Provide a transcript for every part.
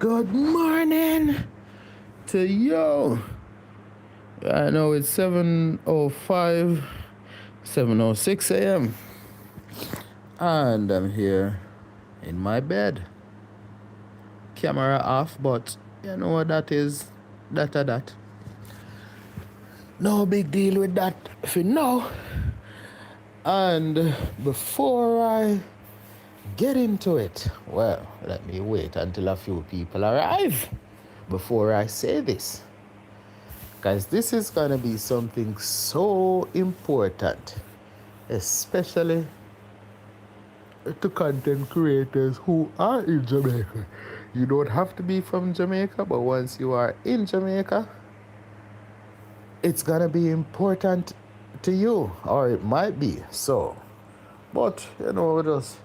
Good morning to you. I know it's 7:05, 7:06 a.m. And I'm here in my bed. Camera off, but you know what that is? That. No big deal with that for now. And before I get into it, well, let me wait until a few people arrive before I say this. Because this is going to be something so important, especially to content creators who are in Jamaica. You don't have to be from Jamaica, but once you are in Jamaica, it's going to be important to you, or it might be so. But, just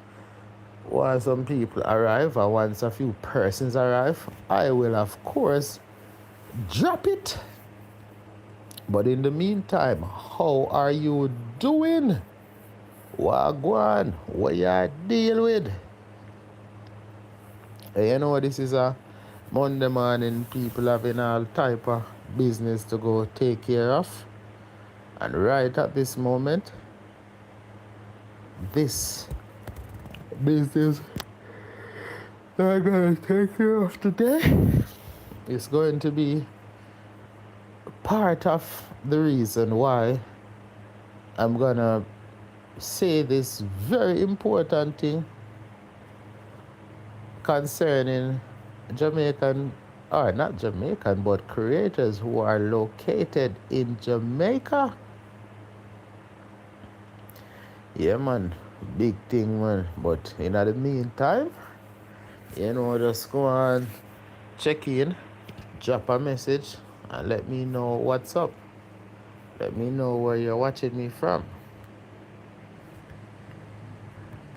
once some people arrive, or once a few persons arrive, I will, of course, drop it. But in the meantime, how are you doing? Wagwan, what you deal with? This is a Monday morning, people having all type of business to go take care of. And right at this moment, this business that I'm going to take care of today is going to be part of the reason why I'm going to say this very important thing concerning Jamaican, or not Jamaican, but creators who are located in Jamaica. Yeah, man, big thing, man. But in the meantime, just go on, check in, drop a message, and let me know what's up. Let me know where you're watching me from.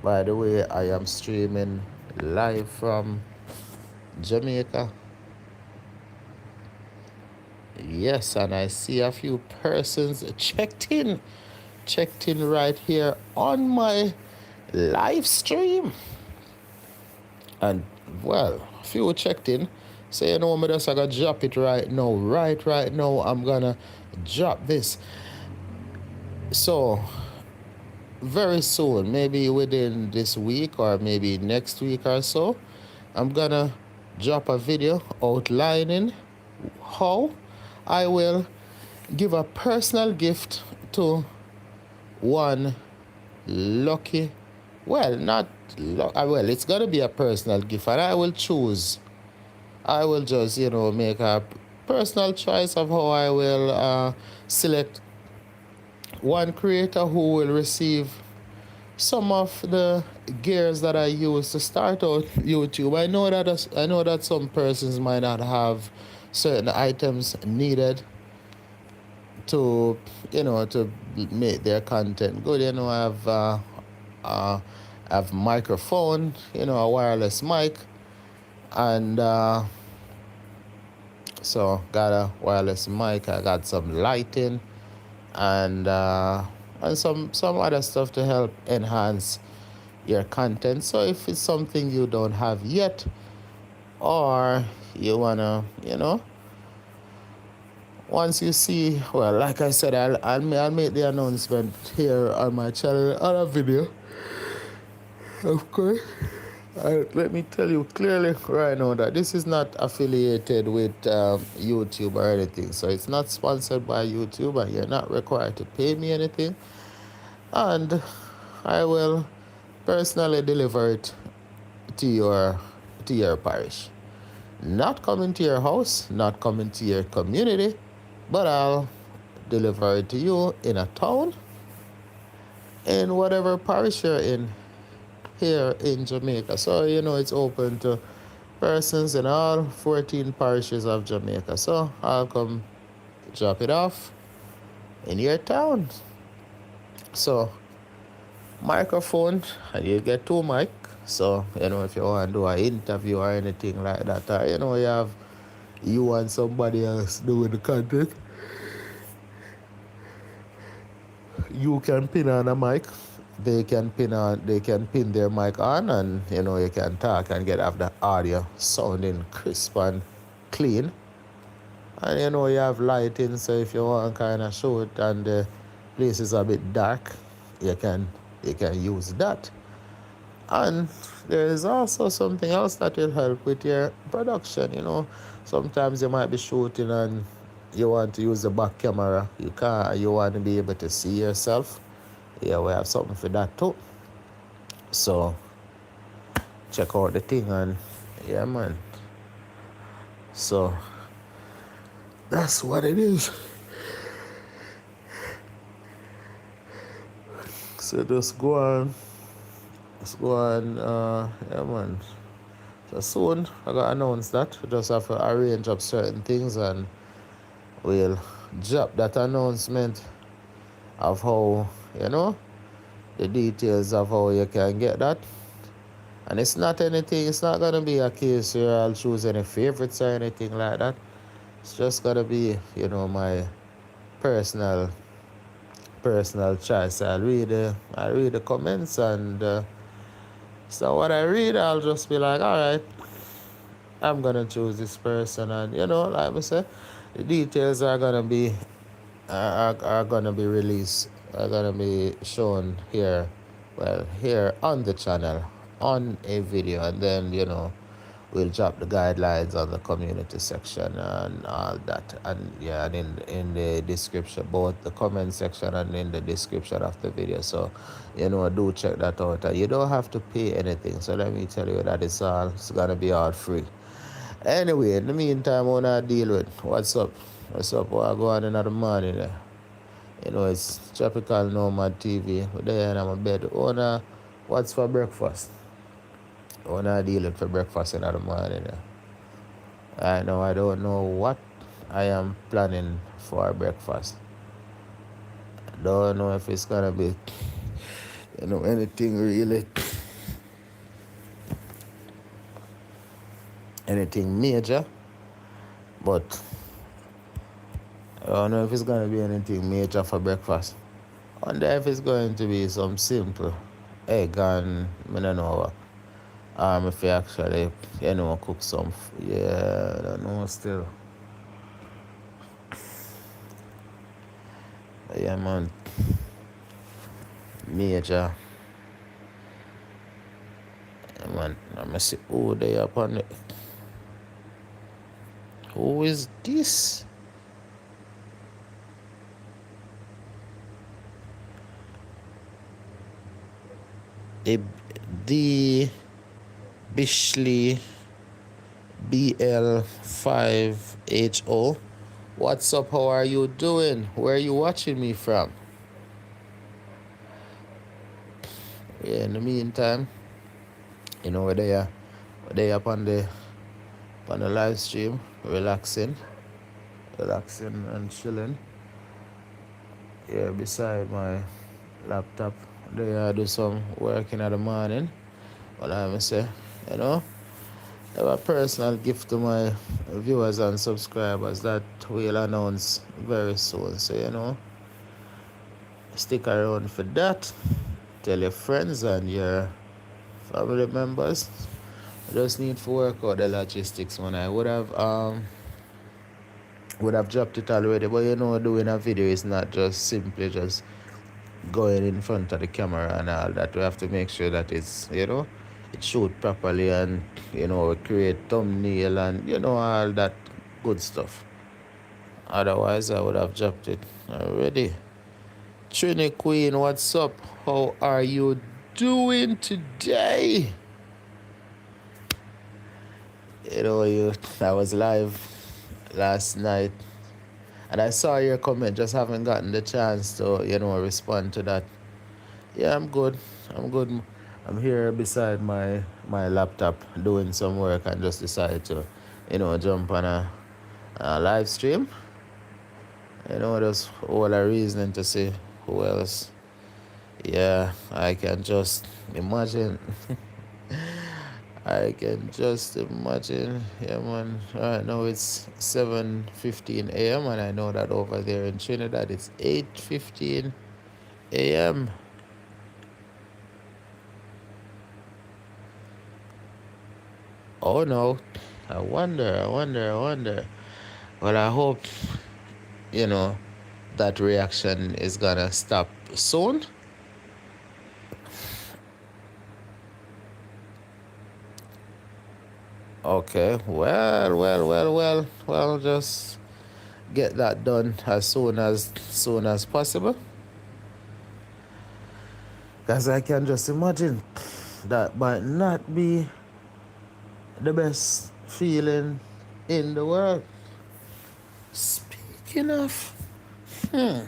By the way, I am streaming live from Jamaica. Yes, and I see a few persons checked in right here on my live stream. And well, a few checked in. So me just I gotta drop it right now. Right now I'm gonna drop this. So very soon, maybe within this week or maybe next week or so, I'm gonna drop a video outlining how I will give a personal gift to one lucky, it's gonna be a personal gift, and I will just make a personal choice of how I will select one creator who will receive some of the gears that I use to start out YouTube. I know that some persons might not have certain items needed to make their content good. I have microphone, a wireless mic, and so got a wireless mic. I got some lighting and some other stuff to help enhance your content. So if it's something you don't have yet, or you wanna, once you see, like I said, I'll make the announcement here on my channel on a video, of course. Let me tell you clearly right now that this is not affiliated with YouTube or anything. So it's not sponsored by YouTube, and you're not required to pay me anything. And I will personally deliver it to your parish. Not coming to your house, not coming to your community, but I'll deliver it to you in a town, in whatever parish you're in here in Jamaica. So, it's open to persons in all 14 parishes of Jamaica. So, I'll come drop it off in your town. So, microphone, and you get 2 mic. So, if you want to do an interview or anything like that, or, you have you and somebody else doing the content, you can pin on a mic they can pin their mic on, and you can talk and have the audio sounding crisp and clean. And you have lighting, so if you want kind of shoot and the place is a bit dark, you can use that. And there is also something else that will help with your production. Sometimes you might be shooting and you want to use the back camera. You want to be able to see yourself. Yeah, we have something for that too. So check out the thing, and yeah, man. So that's what it is. So just go on. Yeah, man. So soon I gotta announce that. We just have to arrange up certain things, and we'll drop that announcement of how, the details of how you can get that. And it's not gonna be a case where I'll choose any favorites or anything like that. It's just gonna be, my personal choice. I'll read the comments, and so what I read, I'll just be like, all right, I'm gonna choose this person, and like I said, the details are gonna be released, are gonna be shown here, here on the channel, on a video, and then we'll drop the guidelines on the community section and all that, and yeah, and in the description, both the comment section and in the description of the video. So do check that out, and you don't have to pay anything, so let me tell you that it's gonna be all free. Anyway, in the meantime, I wanna deal with what's up. What I go on in the morning there. It's Tropical Nomad TV. We're there in my bed. What's for breakfast? I wanna deal with for breakfast in the morning there. I don't know what I am planning for breakfast. Don't know if it's gonna be anything really, anything major, but I don't know if it's gonna be anything major for breakfast. I wonder if it's going to be some simple egg, and I don't know if you actually cook some. Yeah, I don't know still. Yeah, man. Major. Yeah, man. Let me see who they up on it. Who is this? The Bishley BL5HO. What's up? How are you doing? Where are you watching me from? Yeah, in the meantime, we're there up on the live stream, relaxing and chilling. Yeah, beside my laptop. There I do some working in the morning. But I say, have a personal gift to my viewers and subscribers that we'll announce very soon. So, stick around for that. Tell your friends and your family members. I just need to work out the logistics, man. I would have dropped it already, but doing a video is not just simply just going in front of the camera and all that. We have to make sure that it's it shoot properly, and we create thumbnail and all that good stuff. Otherwise I would have dropped it already. Trini Queen, what's up? How are you doing today? I was live last night, and I saw your comment, just haven't gotten the chance to respond to that. Yeah, I'm good. I'm here beside my laptop doing some work, and just decided to jump on a live stream. Just all a reason to see who else. Yeah, I can just imagine. I can just imagine. Yeah, man. Right now it's 7:15 a.m. and I know that over there in Trinidad it's 8:15 a.m. Oh no. I wonder. Well, I hope, you know, that reaction is gonna stop soon. Okay, well, just get that done as soon as possible. Because I can just imagine that might not be the best feeling in the world. Speaking of, I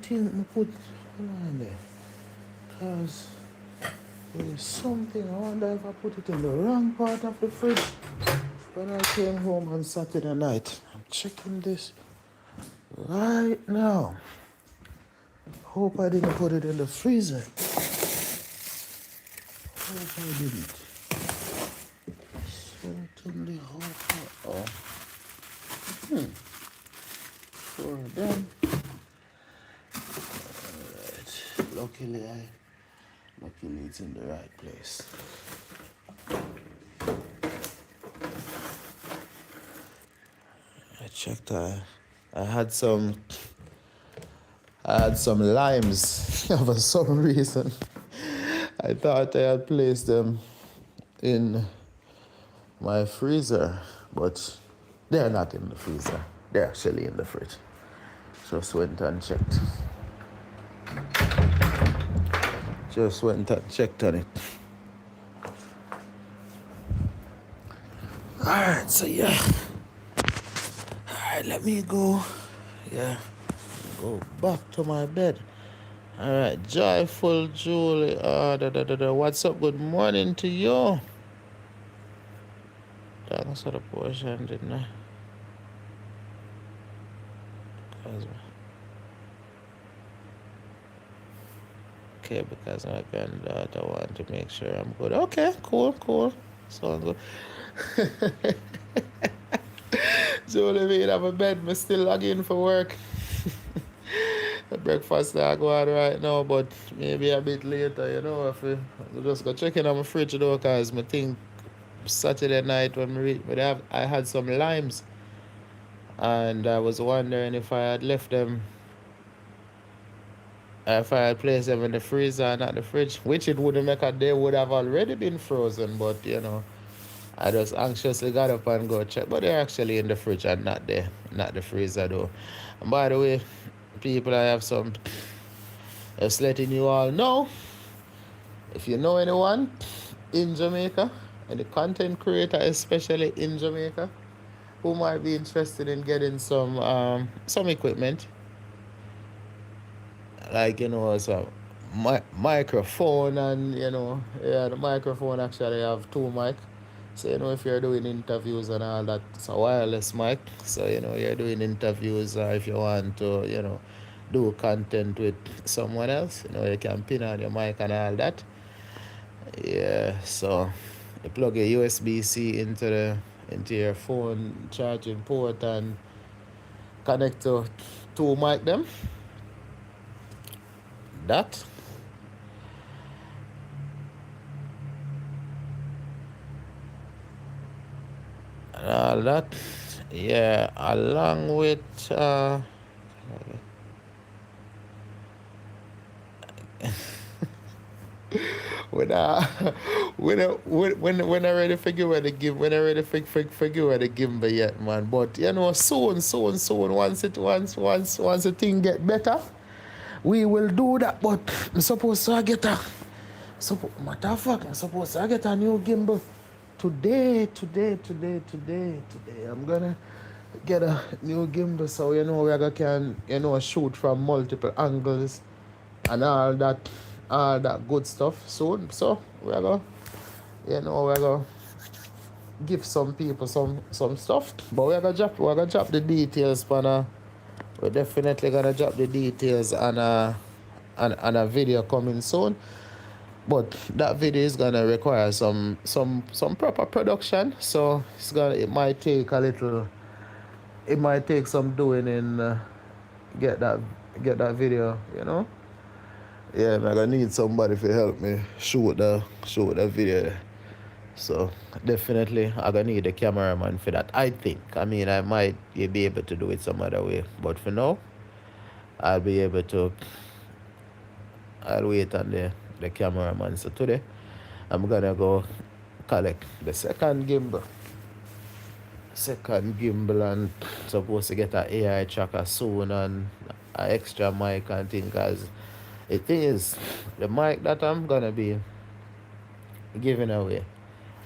think I put on there. Because there's something, I wonder if I put it in the wrong part of the fridge. When I came home on Saturday night, I'm checking this right now. Hope I didn't put it in the freezer. Hope I didn't. Certainly hope I... Oh. For them. Alright. Luckily it's in the right place. I checked. I had some limes for some reason. I thought I had placed them in my freezer, but they're not in the freezer. They're actually in the fridge. Just went and checked. On it. Alright, so yeah. Alright, let me go. Yeah. Go back to my bed. Alright, Joyful Julie. What's up? Good morning to you. Thanks for the portion, didn't I? Okay, because my granddaughter want to make sure I'm good. Okay, cool. Sounds good. Julie, me have a bed. Me still log in for work. The breakfast I go on right now, but maybe a bit later, if I just go check in on my fridge though, because I think Saturday night when I had some limes, and I was wondering if I had left them, if I had placed them in the freezer and not the fridge, which it wouldn't make they would have already been frozen, but I just anxiously got up and go check, but they're actually in the fridge and not the freezer though. And by the way, people, I have some, just letting you all know, if you know anyone in Jamaica, any content creator especially in Jamaica, who might be interested in getting some equipment, like some microphone, and the microphone actually have two mic. So if you're doing interviews and all that, it's a wireless mic. So you're doing interviews, or if you want to do content with someone else, you can pin on your mic and all that. Yeah, so you plug a USB-C into your phone charging port and connect to two mic them. That. And all that. Yeah, along with when I ready figure where the give when I ready figure where the give me yet, man. But soon once the thing get better, we will do that. But I'm supposed to get matter of fact, I'm supposed to get a new gimbal today. I'm gonna get a new gimbal, so we can shoot from multiple angles and all that good stuff soon. So we're gonna give some people some stuff, but we're gonna drop the details we're definitely gonna drop the details on a video coming soon. But that video is gonna require some proper production, so it might take some doing in get that video. Yeah, I'm gonna need somebody to help me shoot the video. So definitely I'm gonna need a cameraman for that. I think. I mean, I might be able to do it some other way, but for now, I'll be able to. I'll wait on the cameraman. So today, I'm gonna go collect the second gimbal, and supposed to get an AI tracker soon and an extra mic and thing. Cause the thing is, the mic that I'm gonna be giving away,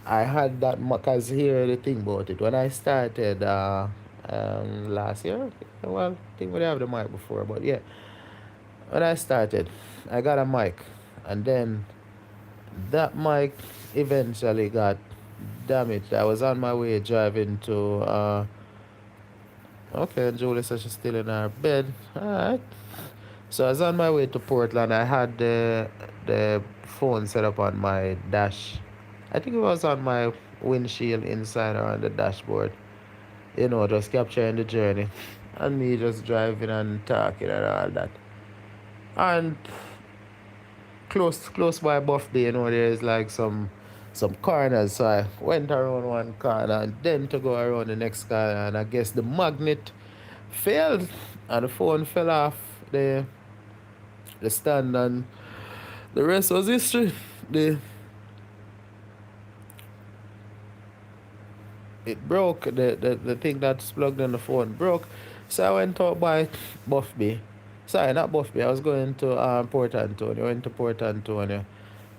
I had that cause here the thing about it when I started last year. Well, I think we have the mic before, but yeah, when I started, I got a mic, and then that mic eventually got damaged. I was on my way driving to okay, Julie says she's still in her bed. Alright. So I was on my way to Portland. I had the phone set up on my dash. I think it was on my windshield inside or on the dashboard. You know, just capturing the journey. And me just driving and talking and all that. And close by Buff Bay, you know, there's like some corners. So I went around one corner and then to go around the next corner, and I guess the magnet failed and the phone fell off the stand, and the rest was history. The It broke. The thing that's plugged in the phone broke. So I went out by Buff Bay. Sorry, not Buff Bay. I was going to Port Antonio. Went to Port Antonio.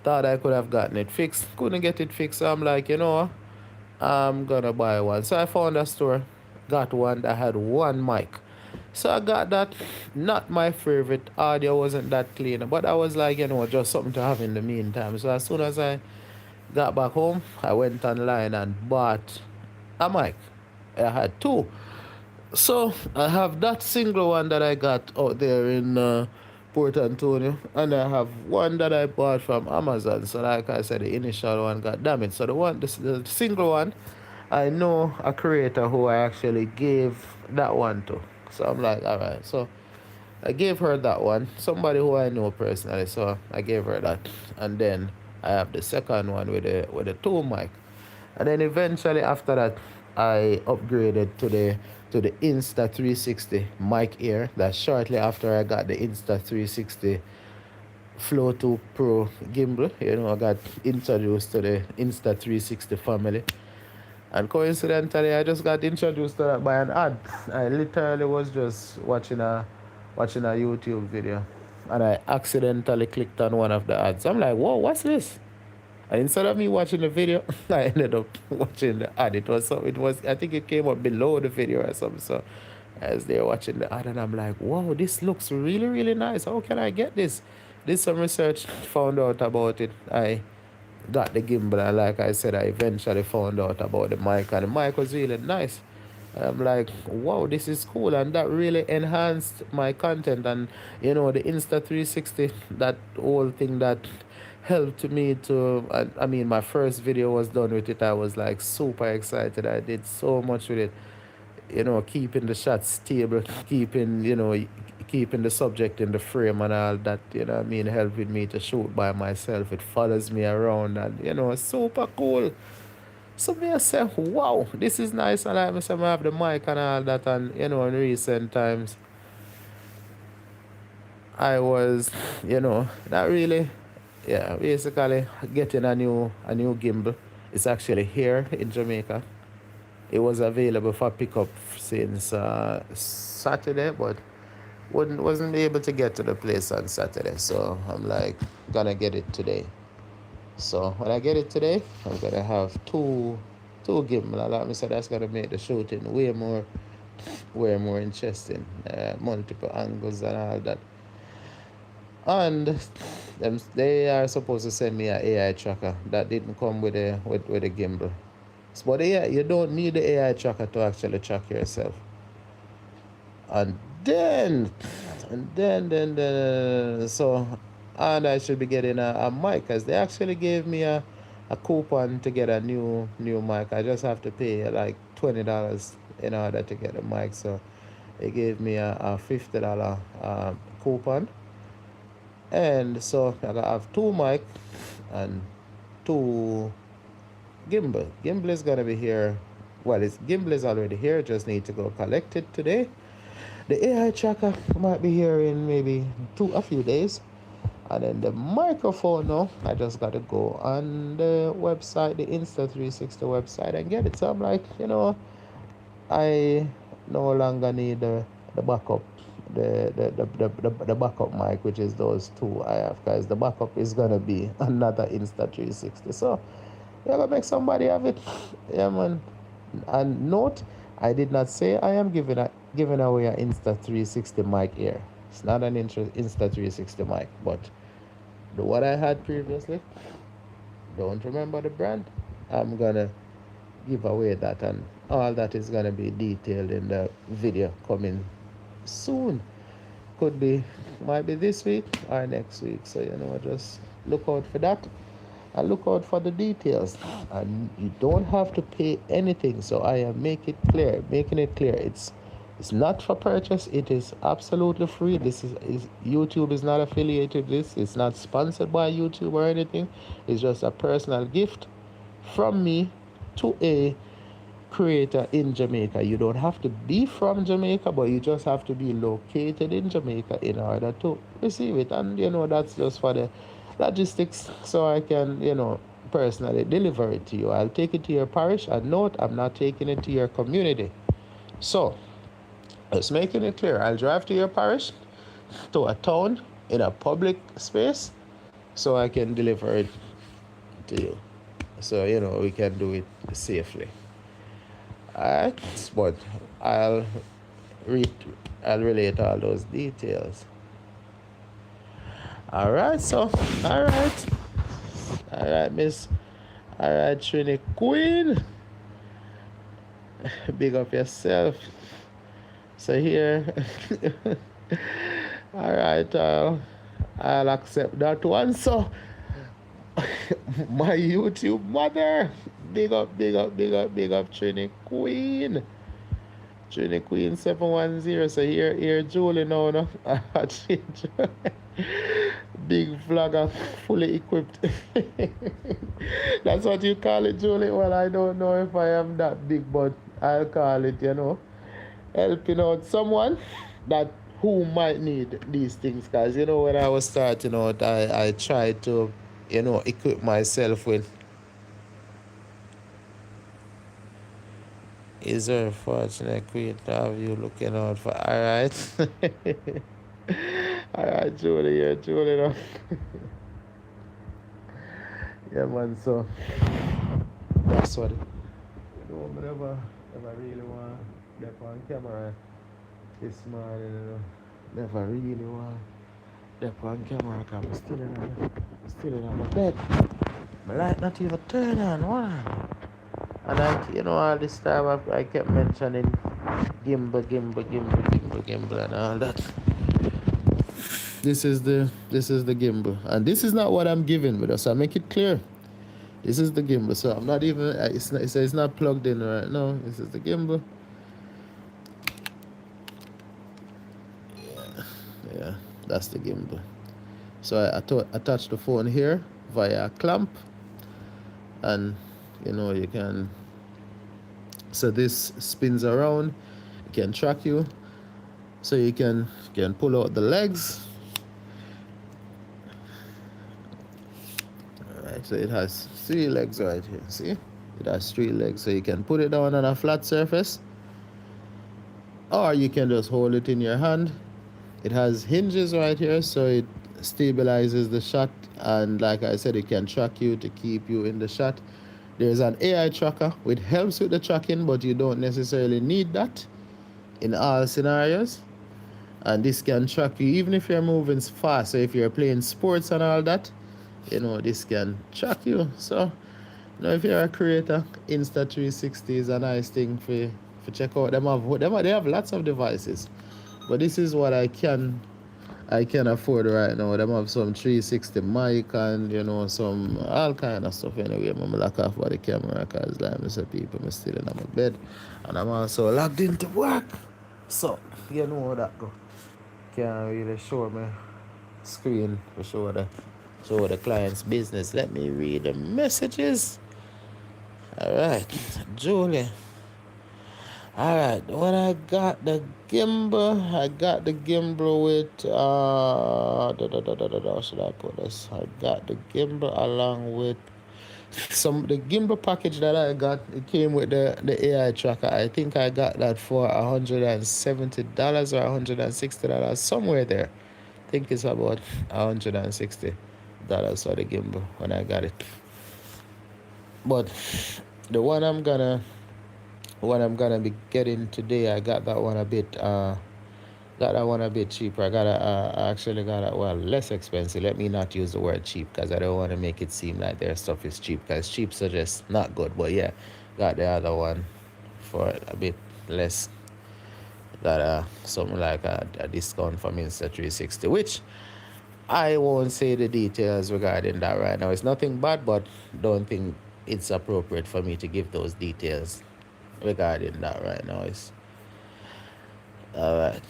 Thought I could have gotten it fixed. Couldn't get it fixed. So I'm like, I'm gonna buy one. So I found a store, got one that had one mic. So I got that. Not my favorite. Audio wasn't that clean, but I was like, just something to have in the meantime. So as soon as I got back home, I went online and bought a mic. I had two. So I have that single one that I got out there in Port Antonio, and I have one that I bought from Amazon. So like I said, the initial one got damaged. So the single one, I know a creator who I actually gave that one to. So I'm like, all right. So I gave her that one. Somebody who I know personally. So I gave her that, and then I have the second one with the two mic. And then eventually after that, I upgraded to the Insta360 mic Air. That's shortly after I got the Insta360 Flow Pro gimbal. I got introduced to the Insta360 family. And coincidentally, I just got introduced to that by an ad. I literally was just watching a YouTube video, and I accidentally clicked on one of the ads. I'm like, whoa, what's this? And instead of me watching the video, I ended up watching the ad. I think it came up below the video or something. So as they're watching the ad, and I'm like, wow, this looks really, really nice. How can I get this? Did some research, found out about it. I got the gimbal, and like I said, I eventually found out about the mic, and the mic was really nice. I'm like, wow, this is cool, and that really enhanced my content. And the Insta360, that whole thing that helped me to. I mean, my first video was done with it. I was like super excited. I did so much with it. Keeping the shots stable, keeping the subject in the frame and all that. I mean, helping me to shoot by myself. It follows me around, and super cool. So me I say, wow, this is nice. And like I say, I have the mic and all that. And in recent times, I was, not really, yeah, basically getting a new gimbal. It's actually here in Jamaica. It was available for pickup since Saturday, but wasn't able to get to the place on Saturday. So I'm like, gonna get it today. So when I get it today, I'm gonna have two gimbal. Like I said, that's gonna make the shooting way more interesting. Multiple angles and all that. And they are supposed to send me an AI tracker that didn't come with a gimbal. But yeah, you don't need the AI tracker to actually track yourself. And so, and I should be getting a mic, because they actually gave me a coupon to get a new mic. I just have to pay like $20 in order to get a mic. So they gave me a $50 coupon, and so I have two mic and two gimbal. Gimbal is gonna be here. Well, gimbal is already here. Just need to go collect it today. The AI tracker might be here in maybe a few days. And then the microphone now, I just gotta go on the website, the Insta360 website, and get it. So I'm like, I no longer need the backup, the backup mic, which is those two I have, guys. The backup is gonna be another Insta360. So you're gonna make somebody have it. Yeah, man. And note, I did not say I am giving away an Insta360 mic here. It's not an Insta360 mic, but the what I had previously, don't remember the brand. I'm gonna give away that, and all that is gonna be detailed in the video coming soon. Might be this week or next week. So just look out for that. And look out for the details, and you don't have to pay anything. So I am making it clear, it's not for purchase. It is absolutely free. This is YouTube is not affiliated with this. It's not sponsored by YouTube or anything. It's just a personal gift from me to a creator in Jamaica. You don't have to be from Jamaica, but you just have to be located in Jamaica in order to receive it. And that's just for the logistics, so I can personally deliver it to you. I'll take it to your parish, and note, I'm not taking it to your community. So just making it clear, I'll drive to your parish, to a town in a public space, so I can deliver it to you, so we can do it safely. Alright, but I'll relate all those details. Alright, Miss. Alright, Trini Queen. Big up yourself. So here. Alright, I'll accept that one. So my YouTube mother. Big up, Trini Queen. Trini Queen 710. So here Julie now, no? Big vlogger, fully equipped. That's what you call it, Julie? Well, I don't know if I am that big, but I'll call it, helping out someone who might need these things. Because, when I was starting out, I tried to, equip myself with. Is there a fortunate queen to have you looking out for? Alright. Alright, Julie, yeah, Julie. No? Yeah, man, so that's what I never really want to get on camera this morning, Never really want to get on camera because I'm still in my bed. My light not even turn on, wow. And all this time I kept mentioning gimbal and all that. This is the gimbal, and this is not what I'm giving with us. I make it clear. This is the gimbal, so I'm not even. It's not plugged in right now. This is the gimbal. Yeah, that's the gimbal. So I attach the phone here via a clamp, and you can. So this spins around. It can track you. So you can pull out the legs. So it has 3 legs right here. See? It has 3 legs. So you can put it down on a flat surface, or you can just hold it in your hand. It has hinges right here, so it stabilizes the shot, and like I said, it can track you to keep you in the shot. There's an AI tracker which helps with the tracking, but you don't necessarily need that in all scenarios. And this can track you even if you're moving fast. So if you're playing sports and all that, this can track you. So, if you're a creator, Insta360 is a nice thing for check out. They have lots of devices, but this is what I can afford right now. They have some 360 mic and some all kind of stuff. Anyway, I'm lock off by the camera because like I said, people, I'm still in my bed, and I'm also logged into work. So how that go. Can't really show me screen for show the client's business. Let me read the messages. Alright, Julie. Alright, when I got the gimbal, with how should I put this? I got the gimbal along with the gimbal package that I got. It came with the AI tracker. I think I got that for $170 or $160, somewhere there. I think it's about $160 for the gimbal when I got it. But the one I'm gonna be getting today, I got that one a bit cheaper. I actually got it, well, less expensive. Let me not use the word cheap because I don't want to make it seem like their stuff is cheap, because cheap suggests not good. But yeah, got the other one for a bit less. Got something like a discount from Insta360, which I won't say the details regarding that right now. It's nothing bad, but don't think it's appropriate for me to give those details regarding that right now. It's all right.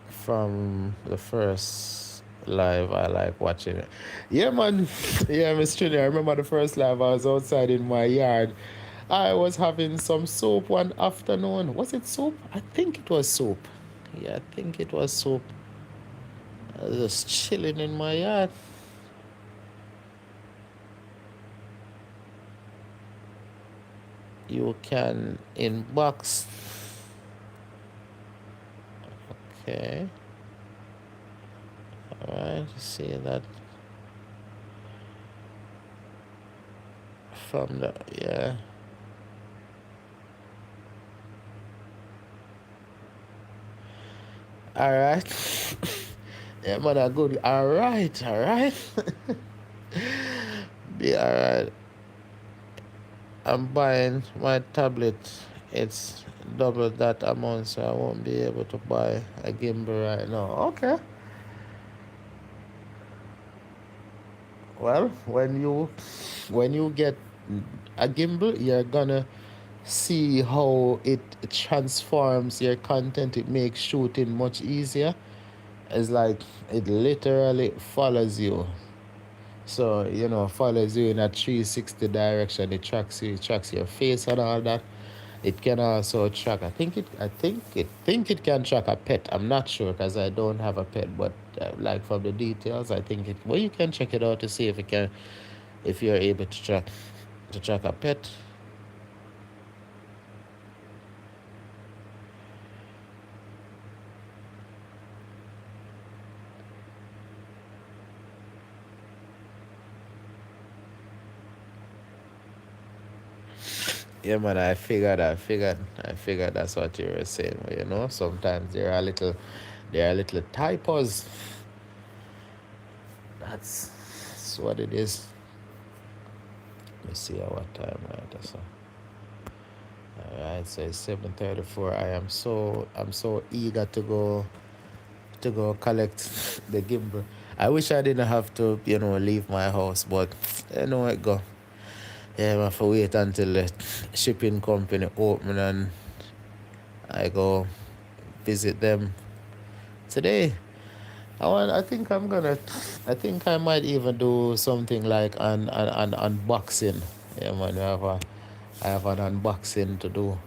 From the first live, I like watching it. Yeah, man. Yeah, Miss Trini, I remember the first live. I was outside in my yard. I was having some soup one afternoon. Was it soup? I think it was soup. Yeah, I think it was soup. I was just chilling in my yard. You can inbox. Okay. Alright, see that from the, yeah. Alright. Yeah, man, good. Alright. Be alright. I'm buying my tablet. It's double that amount, so I won't be able to buy a gimbal right now. Okay. Well, when you get a gimbal, you're gonna see how it transforms your content. It makes shooting much easier. It's like it literally follows you. So, follows you in a 360 direction. It tracks you, it tracks your face and all that. It can also track. I think it can track a pet. I'm not sure because I don't have a pet, but like from the details, I think it. Well, you can check it out to see if you're able to track a pet. Yeah, man. I figured that's what you were saying. Sometimes there are little typos. That's what it is. Let me see at what time right. So, all right. So it's 7:34. I'm so eager to go collect the gimbal. I wish I didn't have to, leave my house, but it go. Yeah, I have to wait until the shipping company open and I go visit them today. I think I might even do something like an unboxing. Yeah, man, I have an unboxing to do.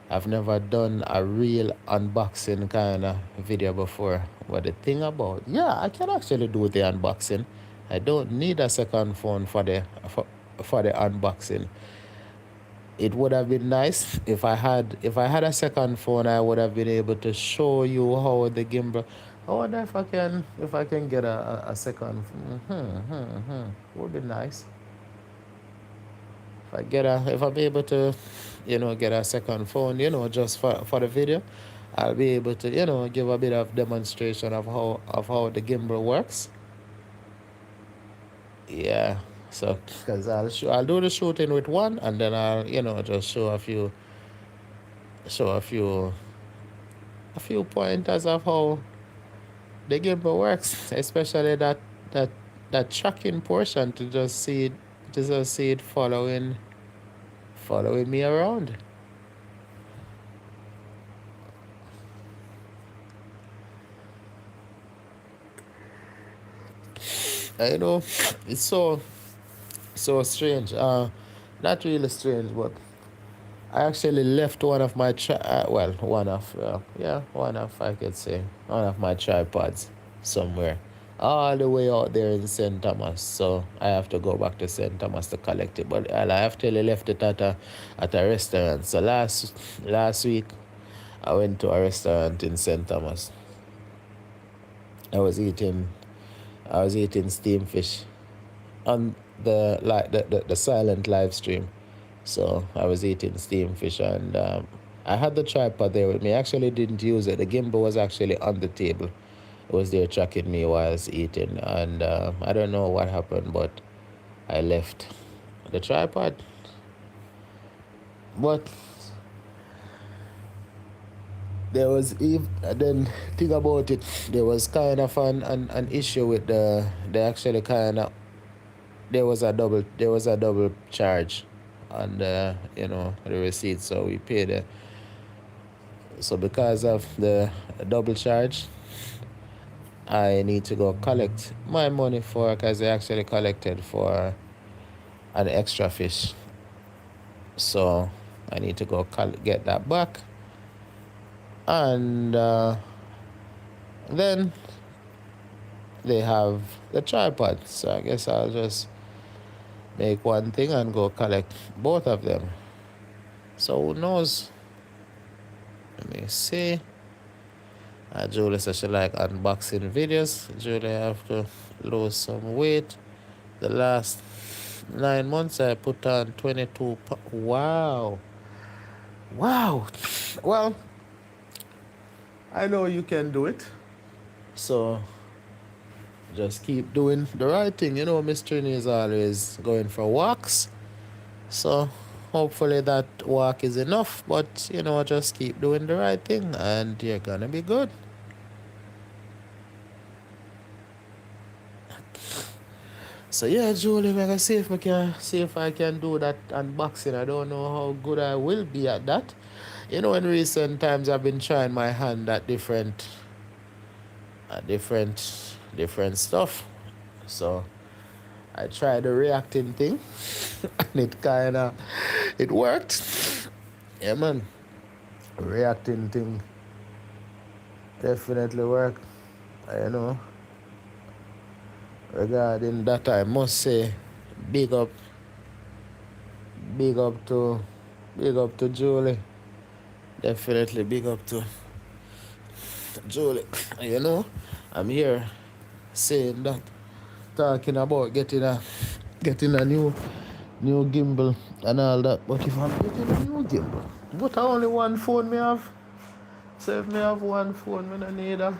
I've never done a real unboxing kind of video before. But the thing about, yeah, I can actually do the unboxing. I don't need a second phone for the unboxing. It would have been nice if I had a second phone. I would have been able to show you how the gimbal. I wonder if I can get a second. Would be nice if I'm able to, get a second phone, just for the video. I'll be able to, give a bit of demonstration of how the gimbal works. Yeah. So, because I'll do the shooting with one, and then I'll, just show a few pointers of how the gimbal works, especially that that tracking portion, to just see it following me around. You know, it's so strange. Not really strange, but I actually left one of my one of I could say one of my tripods somewhere, all the way out there in St. Thomas. So I have to go back to St. Thomas to collect it. But I actually left it at a restaurant. So last week I went to a restaurant in St. Thomas. I was eating steamed fish on the silent live stream. So I was eating steamed fish, and I had the tripod there with me. I actually didn't use it. The gimbal was actually on the table. It was there tracking me while I was eating, and I don't know what happened, but I left the tripod. But there was then think about it. There was kind of an issue with they actually kind of there was a double charge on the receipt, so we paid it. So because of the double charge, I need to go collect my money because they actually collected for an extra fish. So I need to go get that back, and then they have the tripod. So I guess I'll just make one thing and go collect both of them. So who knows? Let me see. Julie says she like unboxing videos. Julie have to lose some weight. The last 9 months I put on 22 pounds. Wow. Well, I know you can do it. So just keep doing the right thing. You know, Miss Trini is always going for walks. So hopefully that walk is enough. But, just keep doing the right thing and you're going to be good. So yeah, Julie, I'm gonna see if I can do that unboxing. I don't know how good I will be at that. In recent times I've been trying my hand at different stuff. So I tried the reacting thing and it worked. Yeah, man. Reacting thing definitely worked. Regarding that, I must say big up to Julie. Definitely big up to Julie. I'm here saying that, talking about getting a new gimbal and all that. But if I'm getting a new gimbal, but I only one phone me have. So if me have one phone, me don't need a.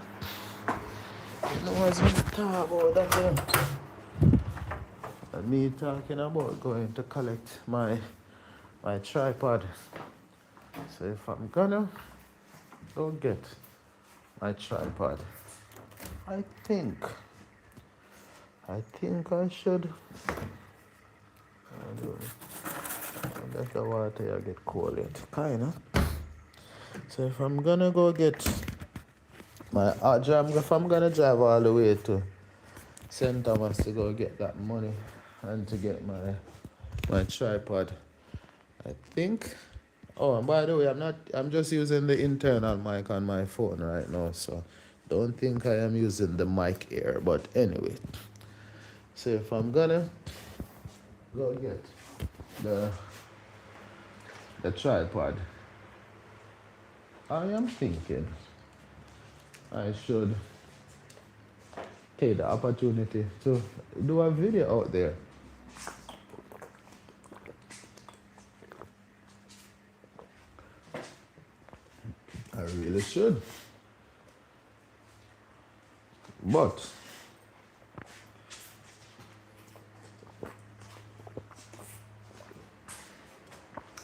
What's me talk about that? And me talking about going to collect my tripod. So if I'm gonna go get my tripod, I think I should. Let the water here get cold yet, kinda. So if I'm gonna go get if I'm gonna drive all the way to St. Thomas to go get that money and to get my tripod, I think. Oh, and by the way, I'm just using the internal mic on my phone right now, so don't think I am using the mic here. But anyway, so if I'm gonna go get the tripod, I am thinking I should take the opportunity to do a video out there. I really should. But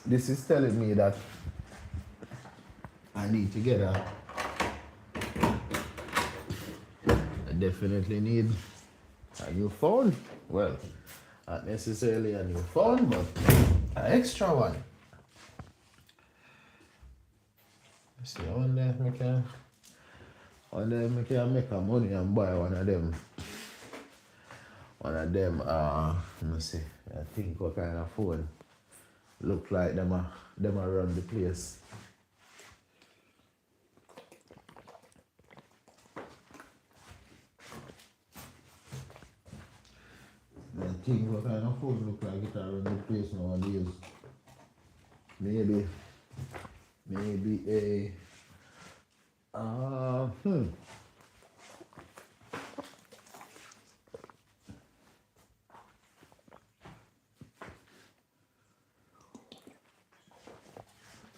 this is telling me that I need to get I definitely need a new phone. Well, not necessarily a new phone, but an extra one. See, I wonder if I can make a money and buy one of them One of them, let me see, I think what kind of phone look like them a run the place. I think what kind of phone look like it a run the place nowadays. Maybe a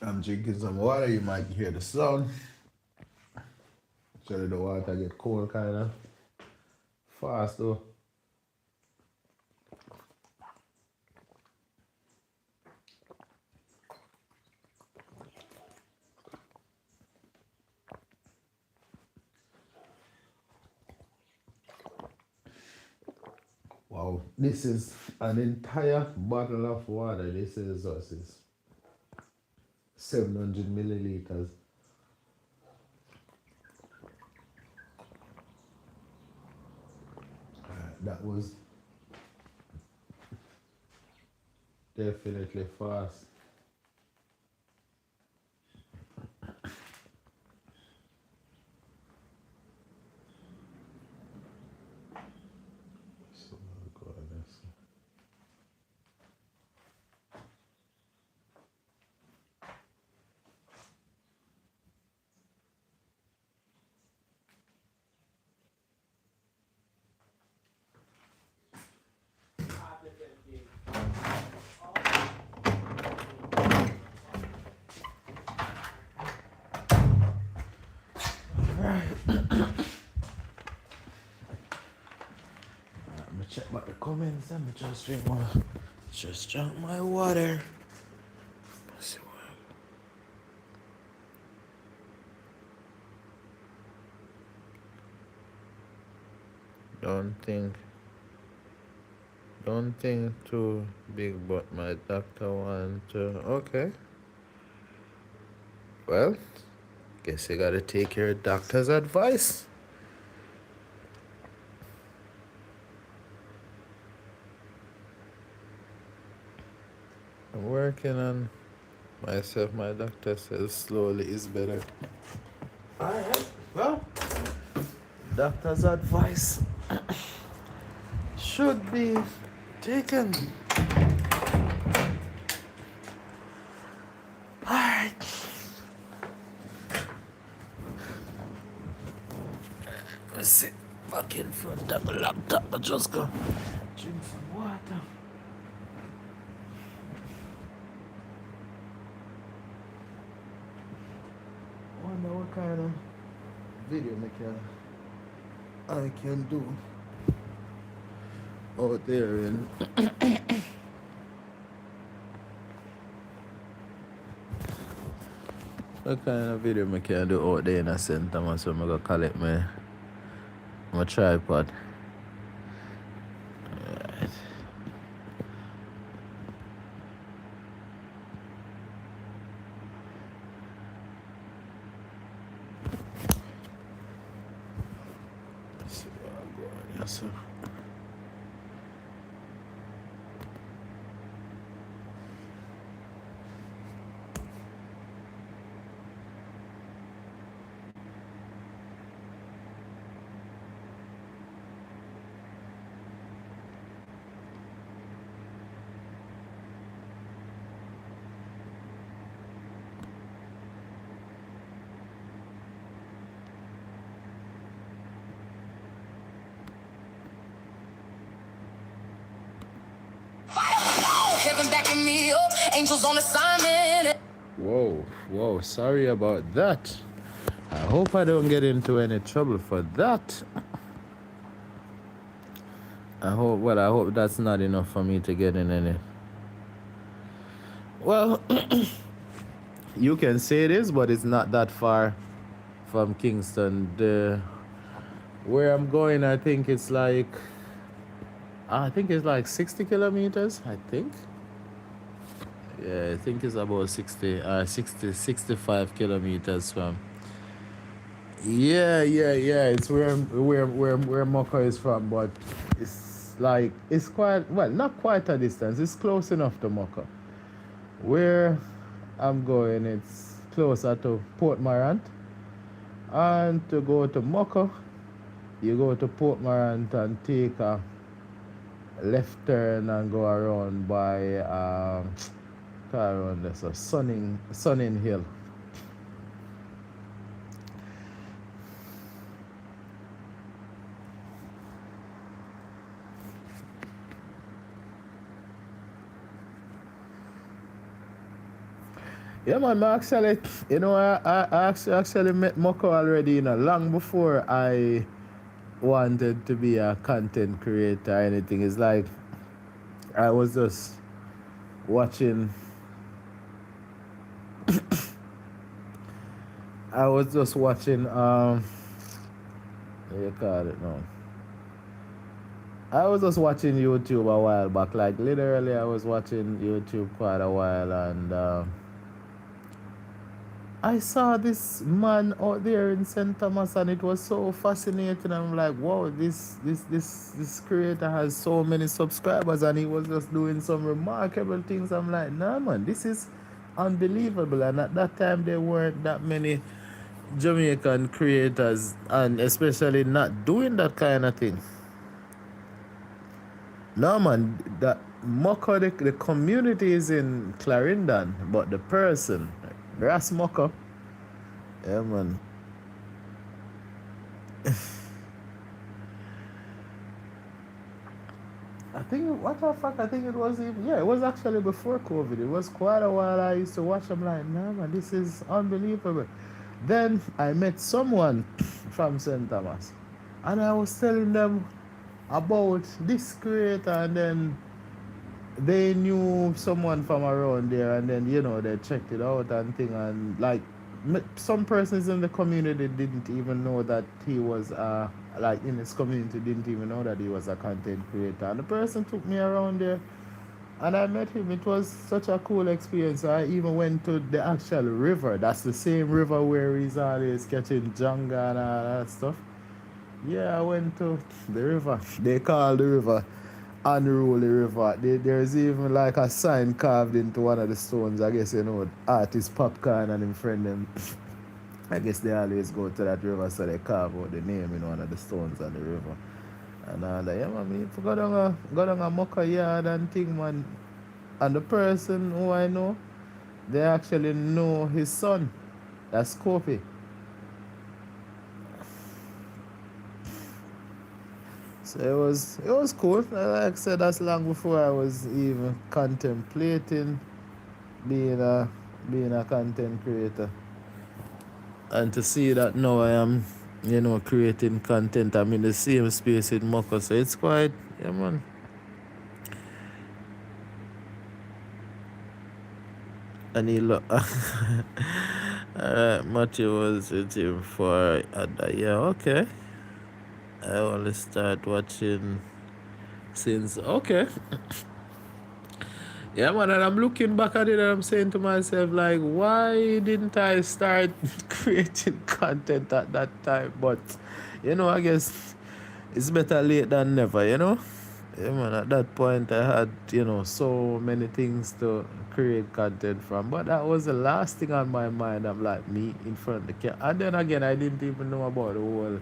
I'm drinking some water, you might hear the sound. Actually the water get cold kinda fast though. Wow, this is an entire bottle of water. This is 700 milliliters. That was definitely fast. Check out the comments. Let me just drink my water. Let's see what. Don't think too big, but my doctor want to. Okay. Well, guess you gotta take your doctor's advice. I'm working on myself. My doctor says slowly is better. Alright, well, doctor's advice should be taken. Alright. Let's sit back in front of the laptop. I just go drink some water. Wonder what kind of video I can do out there in what kind of video I can do out there in a St. Thomas, so I'm gonna collect my tripod. Alright. Let's see what I'm going here, so. Me up, angels on assignment. Whoa, sorry about that. I hope I don't get into any trouble for that. I hope that's not enough for me to get in any. Well, you can say it is, but it's not that far from Kingston. Where I'm going, I think it's like 60 kilometers, I think. Yeah, I think it's about 65 kilometers from. Yeah. It's where Mocha is from, but it's like, it's quite, well, not quite a distance, it's close enough to Mocha. Where I'm going, it's closer to Port Morant. And to go to Mocha, you go to Port Morant and take a left turn and go around by around this Sunning Hill. Yeah, man, I actually, I actually met Moko already, long before I wanted to be a content creator or anything. It's like I was just watching, what do you call it now? I was just watching YouTube a while back. Like, literally, I was watching YouTube quite a while, and I saw this man out there in St. Thomas, and it was so fascinating. I'm like, wow, this creator has so many subscribers, and he was just doing some remarkable things. I'm like, nah, man, this is unbelievable. And at that time, there weren't that many Jamaican creators, and especially not doing that kind of thing. No, man, that Moko, the community is in Clarendon, but the person, Ras Moko, yeah, man. I think, what the fuck, I think it was even, yeah, it was actually before COVID. It was quite a while I used to watch. I'm like, nah, man, this is unbelievable. Then I met someone from St. Thomas, and I was telling them about this creator, and then they knew someone from around there, and then they checked it out and thing, and like some persons in the community didn't even know that he was like in his community didn't even know that he was a content creator, and the person took me around there and I met him. It was such a cool experience. I even went to the actual river. That's the same river where he's always catching Jonga and all that stuff. Yeah, I went to the river. They call the river Unruly River. There's even like a sign carved into one of the stones. I guess artist Popcorn and him friend them. I guess they always go to that river, so they carve out the name in one of the stones on the river. And yeah, man, if go down a Mocha yard and thing, man. And the person who I know, they actually know his son. That's Kofi. So it was cool. Like I said, that's long before I was even contemplating being a content creator. And to see that now I am, creating content. I'm in the same space with Moko, so it's quite, yeah, man. And he look. Alright, Matthew was with him for a year. Okay. I only start watching since, okay. Yeah, man, and I'm looking back at it and I'm saying to myself, like, why didn't I start creating content at that time? But, I guess it's better late than never, Yeah, man, at that point I had, so many things to create content from. But that was the last thing on my mind. I'm like, me in front of the camera. And then again, I didn't even know about the whole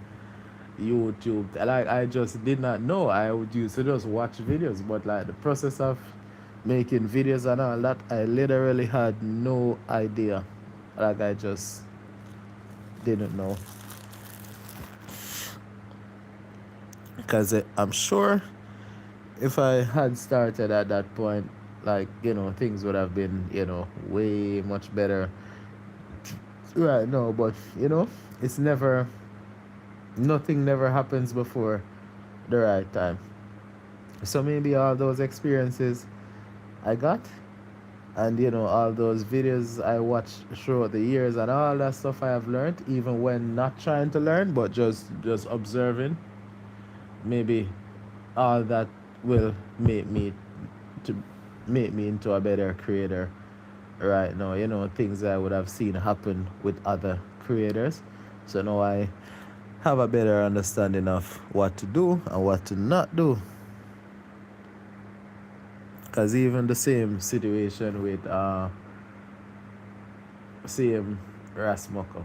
YouTube. Like, I just did not know. I would used to just watch videos, but like the process of making videos and all that, I literally had no idea. Like, I just didn't know. Because I'm sure if I had started at that point, like, things would have been, way much better right now. But, it's nothing never happens before the right time. So maybe all those experiences I got, and all those videos I watched throughout the years, and all that stuff I have learned, even when not trying to learn but just observing, maybe all that will make me into a better creator right now. Things I would have seen happen with other creators. So now I have a better understanding of what to do and what to not do. Because even the same situation with same Rasmucker,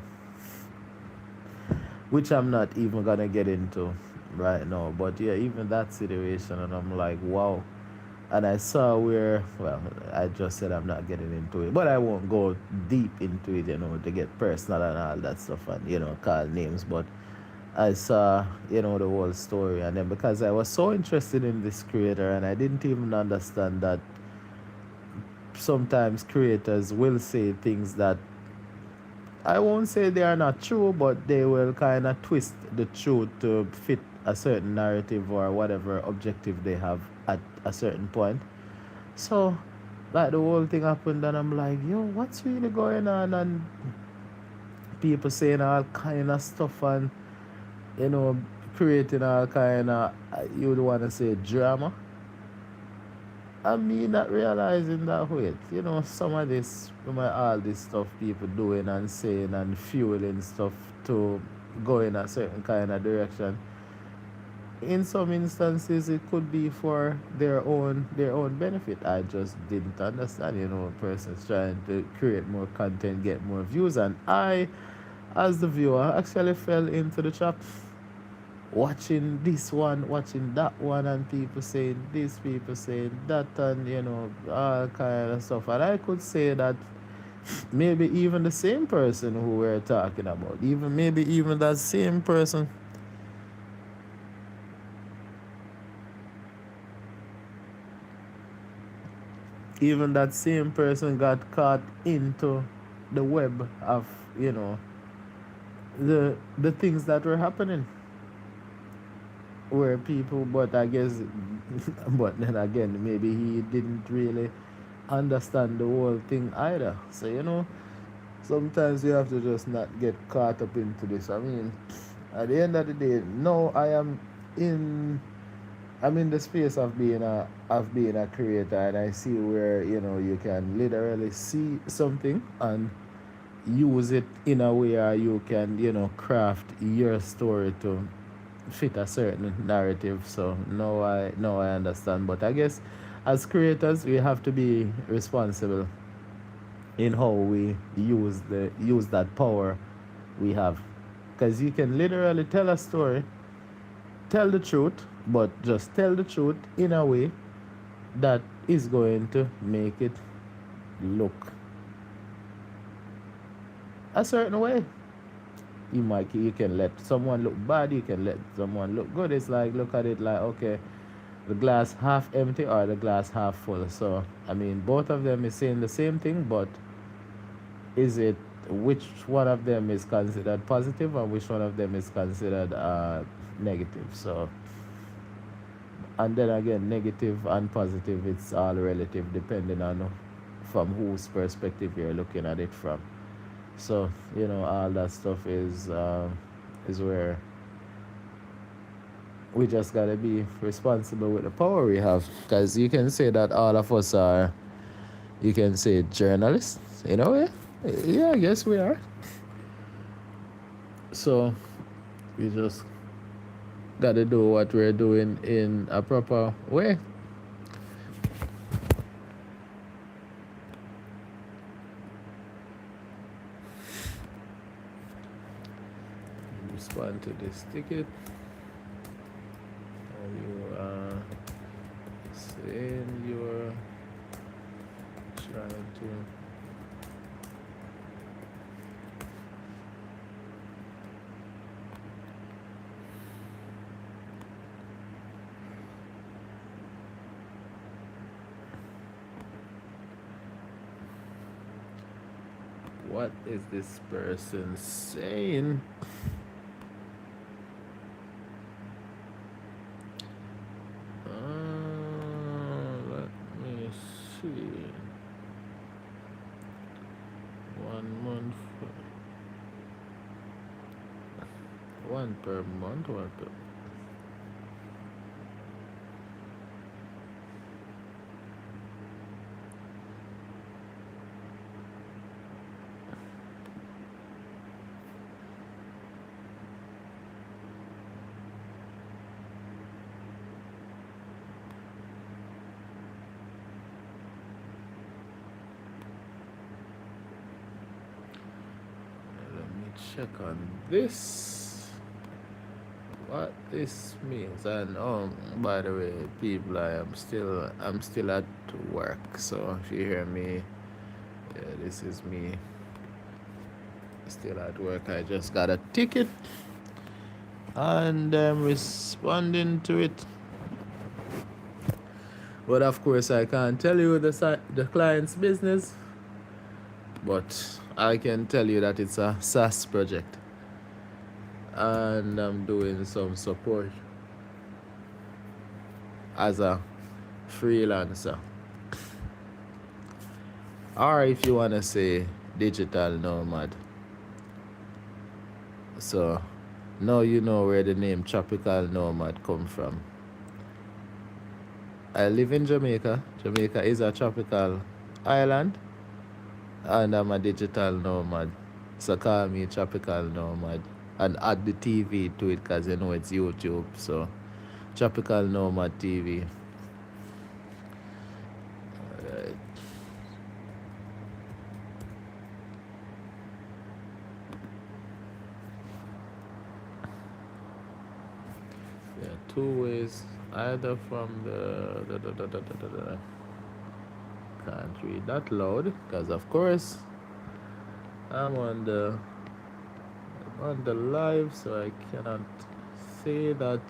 which I'm not even gonna get into right now. But yeah, even that situation, and I'm like, wow. And I saw where, well, I just said I'm not getting into it, but I won't go deep into it, to get personal and all that stuff and, call names. But I saw, the whole story. And then because I was so interested in this creator and I didn't even understand that sometimes creators will say things that I won't say they are not true, but they will kind of twist the truth to fit a certain narrative or whatever objective they have at a certain point. So, like the whole thing happened, and I'm like, yo, what's really going on? And people saying all kind of stuff and, you know, creating all kind of, you would want to say, drama. And me not realizing that, wait, some of this, all this stuff people doing and saying and fueling stuff to go in a certain kind of direction. In some instances, it could be for their own benefit. I just didn't understand, a person's trying to create more content, get more views, and I, as the viewer, actually fell into the trap watching this one, watching that one, and people saying this, people saying that, and all kind of stuff. And I could say that maybe even the same person who we're talking about, even that same person, got caught into the web of the things that were happening where people, but I guess, but then again, maybe he didn't really understand the whole thing either. So sometimes you have to just not get caught up into this. I mean, at the end of the day, no, in I'm in the space of being a creator, and I see where you can literally see something and use it in a way you can craft your story to fit a certain narrative. So now I understand. But I guess as creators we have to be responsible in how we use that power we have, because you can literally tell a story, tell the truth, but just tell the truth in a way that is going to make it look a certain way. You can let someone look bad, you can let someone look good. It's like, look at it like, okay, the glass half empty or the glass half full. So I mean, both of them is saying the same thing, but is it, which one of them is considered positive and which one of them is considered negative? So, and then again, negative and positive, it's all relative depending on from whose perspective you're looking at it from. So all that stuff is where we just gotta be responsible with the power we have, because you can say that all of us are, you can say, journalists in a way. Yeah, I guess we are. So we just gotta do what we're doing in a proper way. Respond to this ticket. You are saying you're trying to what is this person saying? Let me see. 1 month, one per month, one per. check on this, what this means. And by the way, people, I'm still at work, so if you hear me, yeah, this is me still at work. I just got a ticket and I'm responding to it. But of course, I can't tell you the client's business, but I can tell you that it's a SaaS project and I'm doing some support as a freelancer, or if you want to say digital nomad. So now you know where the name tropical nomad come from. I live in Jamaica. Jamaica is a tropical island, and I'm a digital nomad. So call me tropical nomad and add the TV to it, because you know it's YouTube. So tropical nomad TV. Alright. Yeah, two ways. Either from the can't read that loud, because of course I'm on the live, so I cannot say that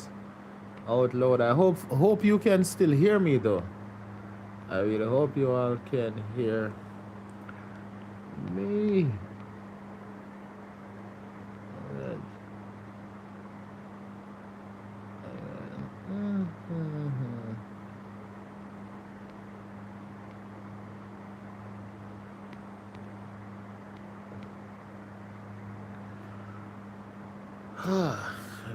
out loud. I hope you can still hear me though. I really hope you all can hear me. Alright.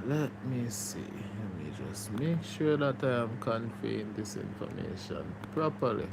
Let me see. Let me just make sure that I am conveying this information properly.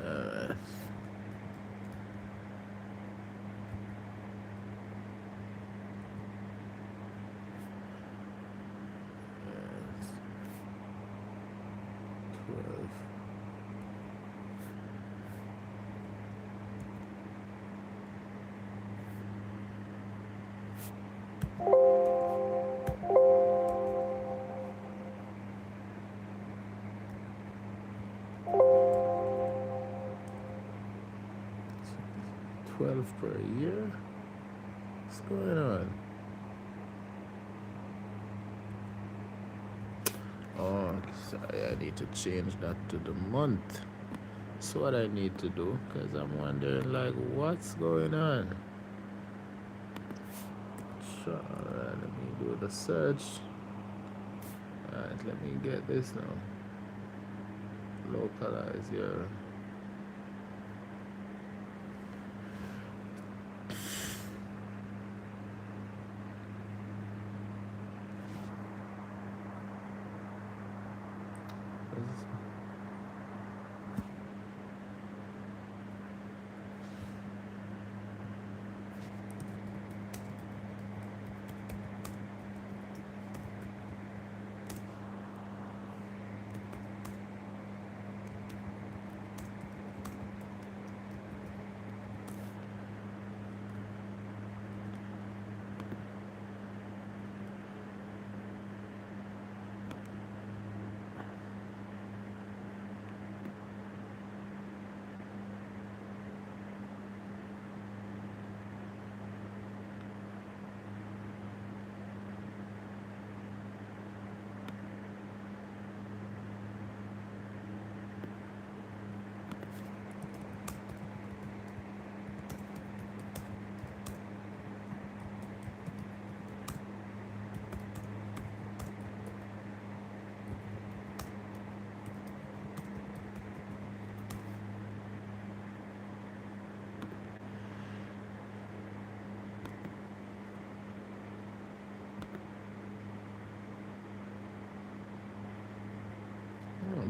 Uh, 12. Per year? What's going on? Oh, sorry, I need to change that to the month. That's what I need to do, because I'm wondering, like, what's going on? Sure, alright, let me do the search. Alright, let me get this now. Localize here.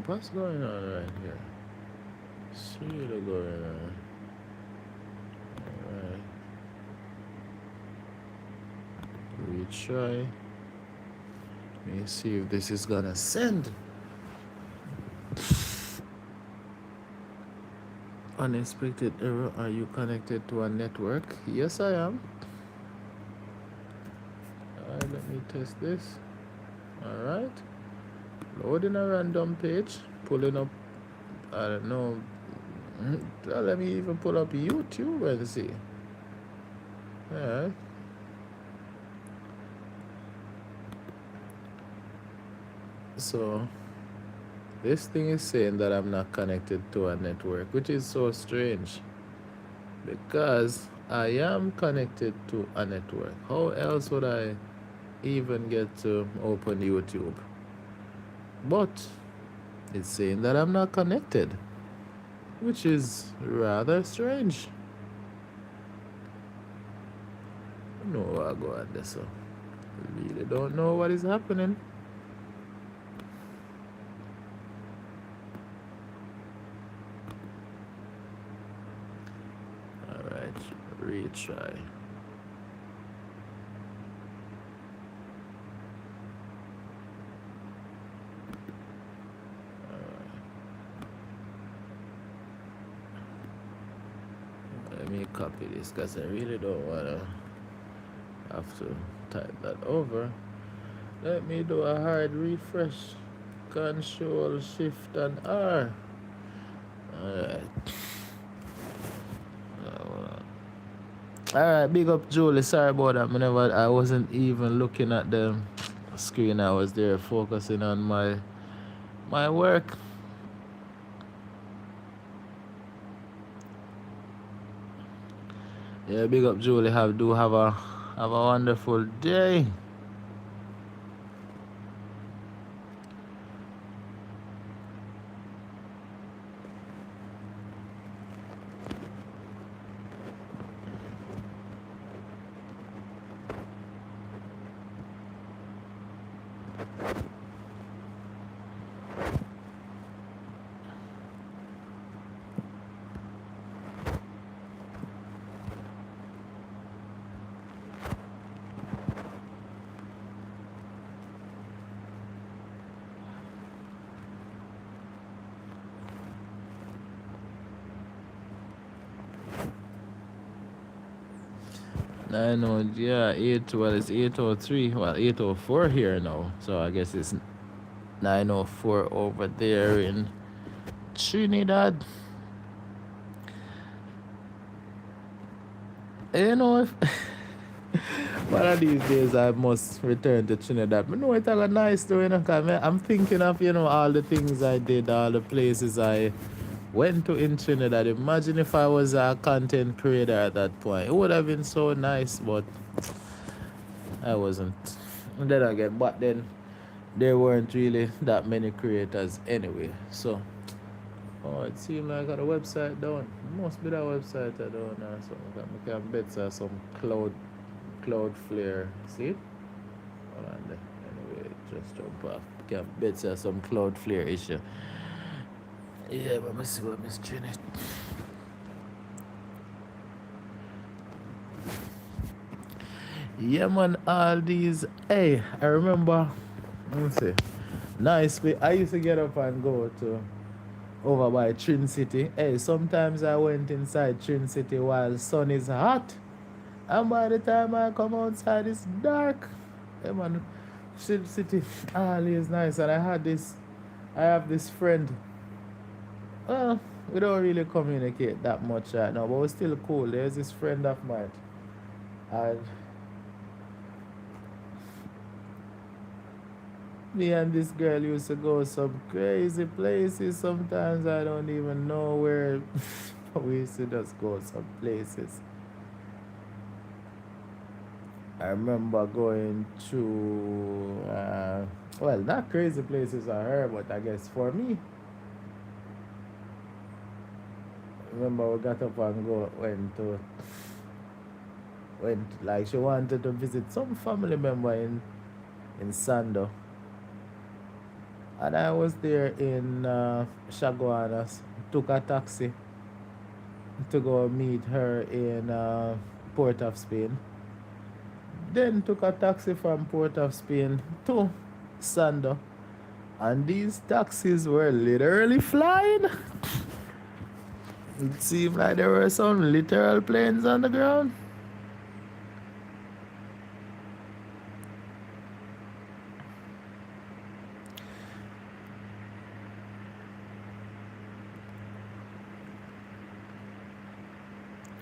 What's going on right here? What's really going on? Alright. Retry. Let me see if this is gonna send. Unexpected error. Are you connected to a network? Yes, I am. Alright, let me test this. Alright. Loading a random page. Pulling up, I don't know. Let me even pull up YouTube and see. Alright. So this thing is saying that I'm not connected to a network, which is so strange because I am connected to a network. How else would I even get to open YouTube? But it's saying that I'm not connected, which is rather strange. No, I go at this. So really don't know what is happening. Alright, retry. Let me copy this because I really don't want to have to type that over. Let me do a hard refresh. Control Shift and R. Alright. Alright, big up Julie. Sorry about that. I wasn't even looking at the screen. I was there focusing on my work. Yeah, big up Julie. Have a wonderful day. I know, yeah, it's 8:03, well, 8:04 here now, so I guess it's 9:04 over there in Trinidad. You know, if one of these days I must return to Trinidad. But no, it's a nice though, because I'm thinking of, all the things I did, all the places I went to in Trinidad. Imagine if I was a content creator at that point. It would have been so nice, but I wasn't. And then again, but then there weren't really that many creators anyway. So, it seemed like I got a website down. Must be that website I don't know. So I can bet some Cloudflare. See? Hold on there. Anyway, just jump off. Can bet some Cloudflare issue. Yeah, but let me see what Miss Trinity. Yeah, man, all these. Hey, I remember. Let me see. Nice. I used to get up and go to over by Trin City. Hey, sometimes I went inside Trin City while sun is hot. And by the time I come outside, it's dark. Hey, man, Trin City always nice. And I have this friend. We don't really communicate that much right now, but we're still cool. There's this friend of mine. And me and this girl used to go some crazy places. Sometimes I don't even know where. We used to just go some places. I remember going to, well, not crazy places for her, but I guess for me. Remember we got up and went like she wanted to visit some family member in Sando. And I was there in Chaguanas, took a taxi to go meet her in Port of Spain. Then took a taxi from Port of Spain to Sando. And these taxis were literally flying. It seemed like there were some literal planes on the ground.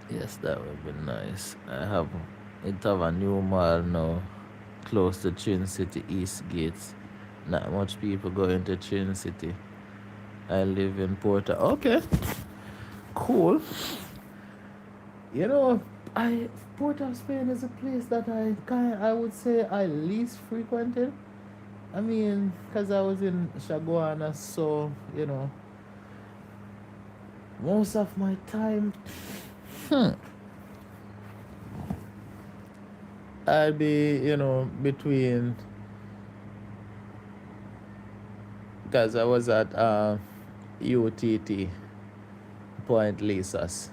Yes, that would be nice. It have a new mall now, close to Chin City East Gates. Not much people go into Chin City. I live in Porta. Okay, cool. You know, I Port of Spain is a place that I would say I least frequented. I mean, cause I was in Chaguana, so most of my time, I'd be between. Cause I was at UTT Point Lisas,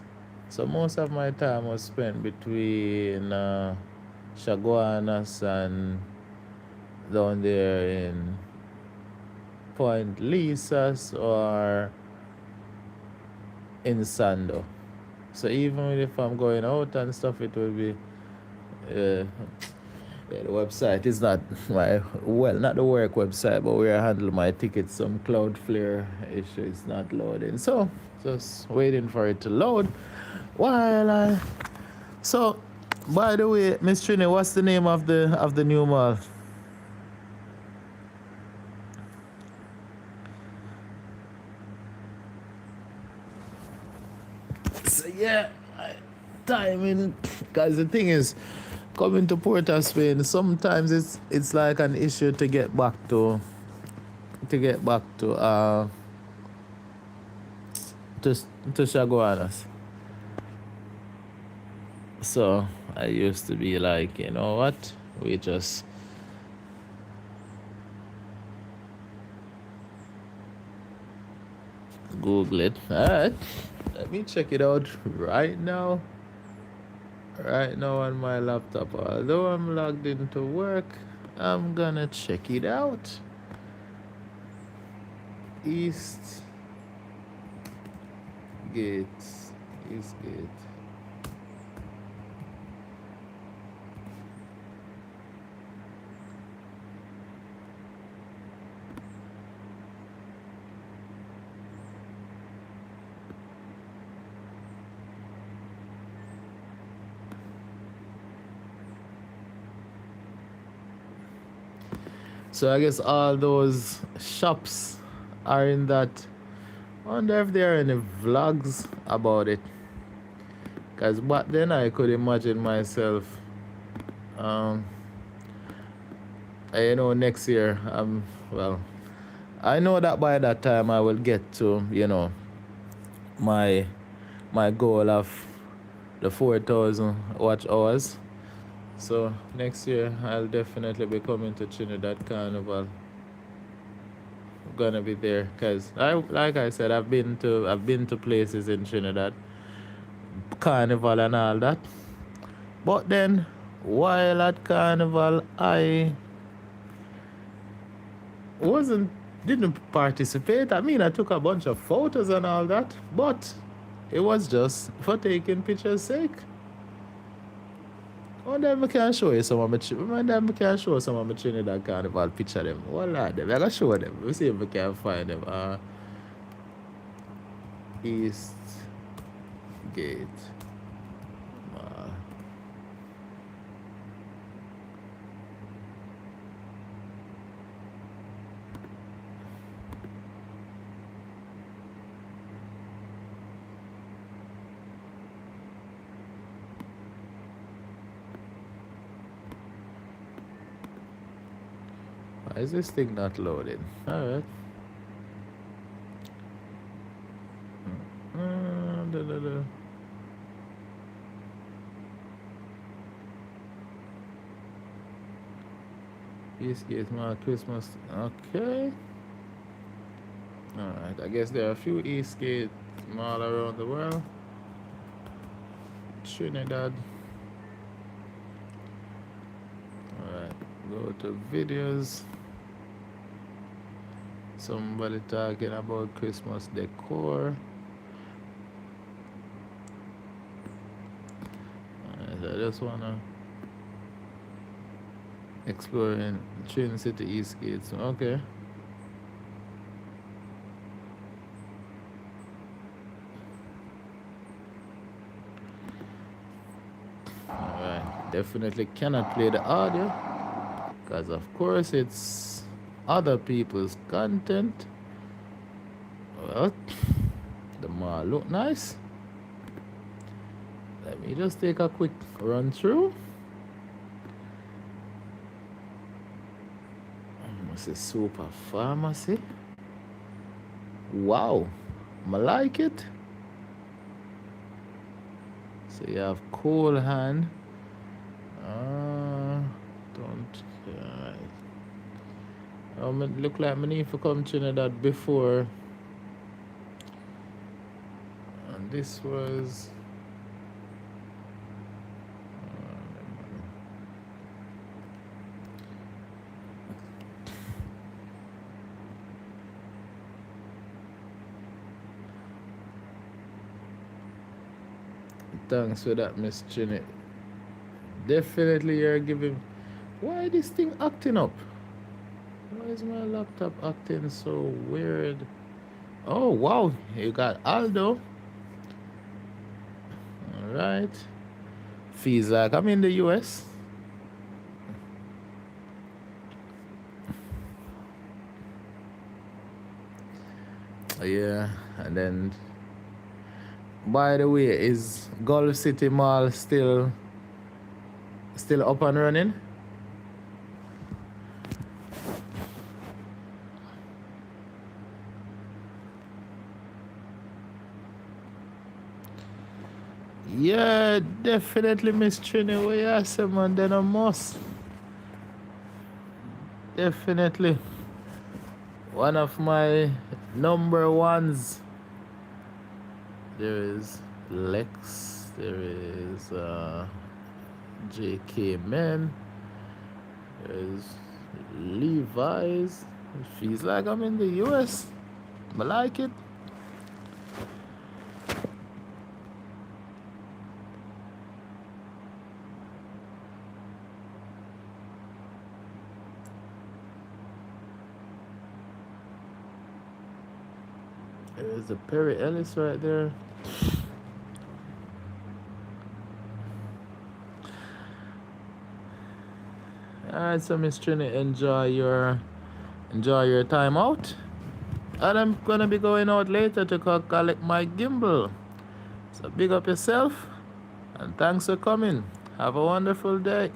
so most of my time was spent between Chaguanas and down there in Point Lisas or in Sando. So even if I'm going out and stuff, it will be yeah, the website is not not the work website, but where I handle my tickets. Some Cloudflare issue is not loading, so just waiting for it to load. While I so, by the way, Miss Trini, what's the name of the new mall? So yeah, timing. Because the thing is, coming to Port of Spain, sometimes it's like an issue to get back to to Chaguanas. So I used to be like, you know what? We just Google it. Alright. Let me check it out right now. Right now on my laptop. Although I'm logged into work, I'm gonna check it out. East Gate. East Gate. So I guess all those shops are in that. I wonder if there are any vlogs about it. Because back then I could imagine myself, um, next year, well, I know that by that time I will get to, my my goal of the 4,000 watch hours. So next year I'll definitely be coming to Trinidad Carnival. I'm gonna be there because like I said, I've been to places in Trinidad, Carnival and all that. But then while at Carnival, I wasn't didn't participate. I mean, I took a bunch of photos and all that, but it was just for taking pictures' sake. One day I can show you some of my Trinidad Carnival picture them. One of them, I can show them. We see if we can find them. East Gate. Why is this thing not loading? Alright. Da, da, da. Eastgate Mark Christmas. Okay. Alright, I guess there are a few Eastgate all around the world. Trinidad. Alright, go to videos. Somebody talking about Christmas decor. Alright, so I just wanna exploring Trin City Eastgate. So, okay. Alright, definitely cannot play the audio because of course it's other people's content. Well, the mall look nice. Let me just take a quick run through. This is super pharmacy. Wow, I like it. So you have cool hand. Don't. It look like I need to come Trinidad before. And this was. Thanks for that, Miss Trinity. Definitely you're giving. Why this thing acting up? Why is my laptop acting so weird? Oh wow, you got Aldo. Alright. Feels like I'm in the US. Yeah, and then by the way, is Gulf City Mall still up and running? Yeah, definitely, Miss Trini. We are someone then a must. Definitely. One of my number ones. There is Lex. There is JK Men. There's Levi's. It feels like I'm in the US. I like it. There's a Perry Ellis right there. Alright, so Miss Trini, enjoy your time out. And I'm gonna be going out later to collect my gimbal. So big up yourself and thanks for coming. Have a wonderful day.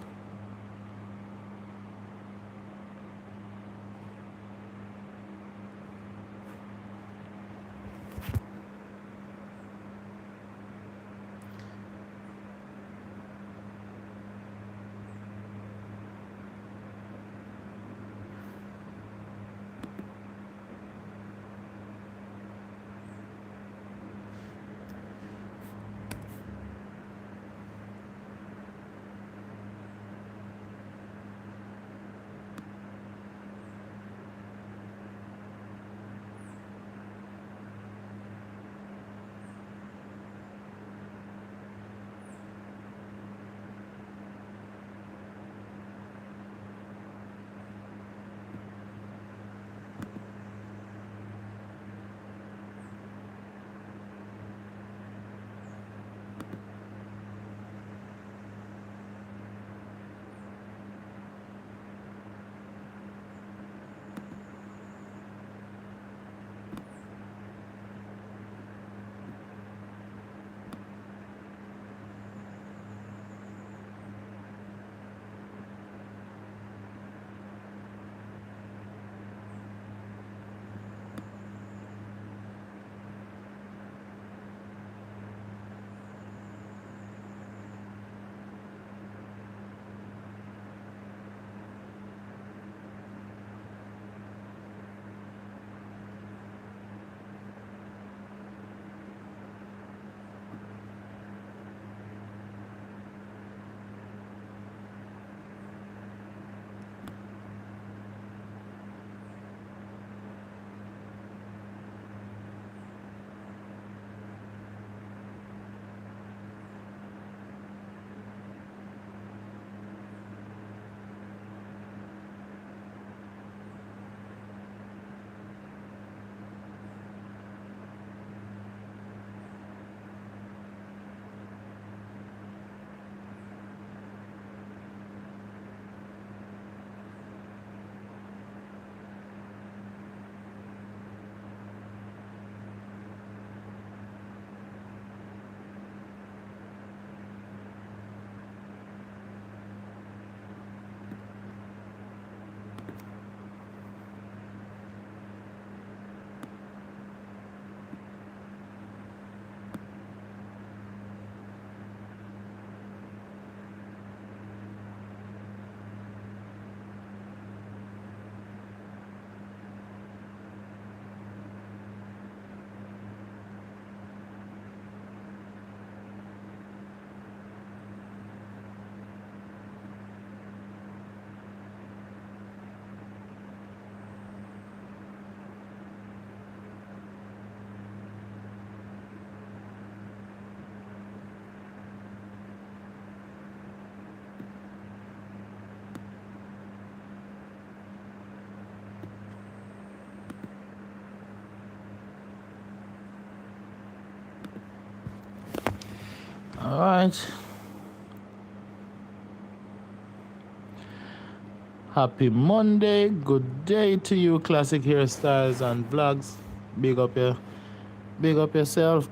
Alright. Happy Monday. Good day to you, classic hairstyles and vlogs. Big up yourself.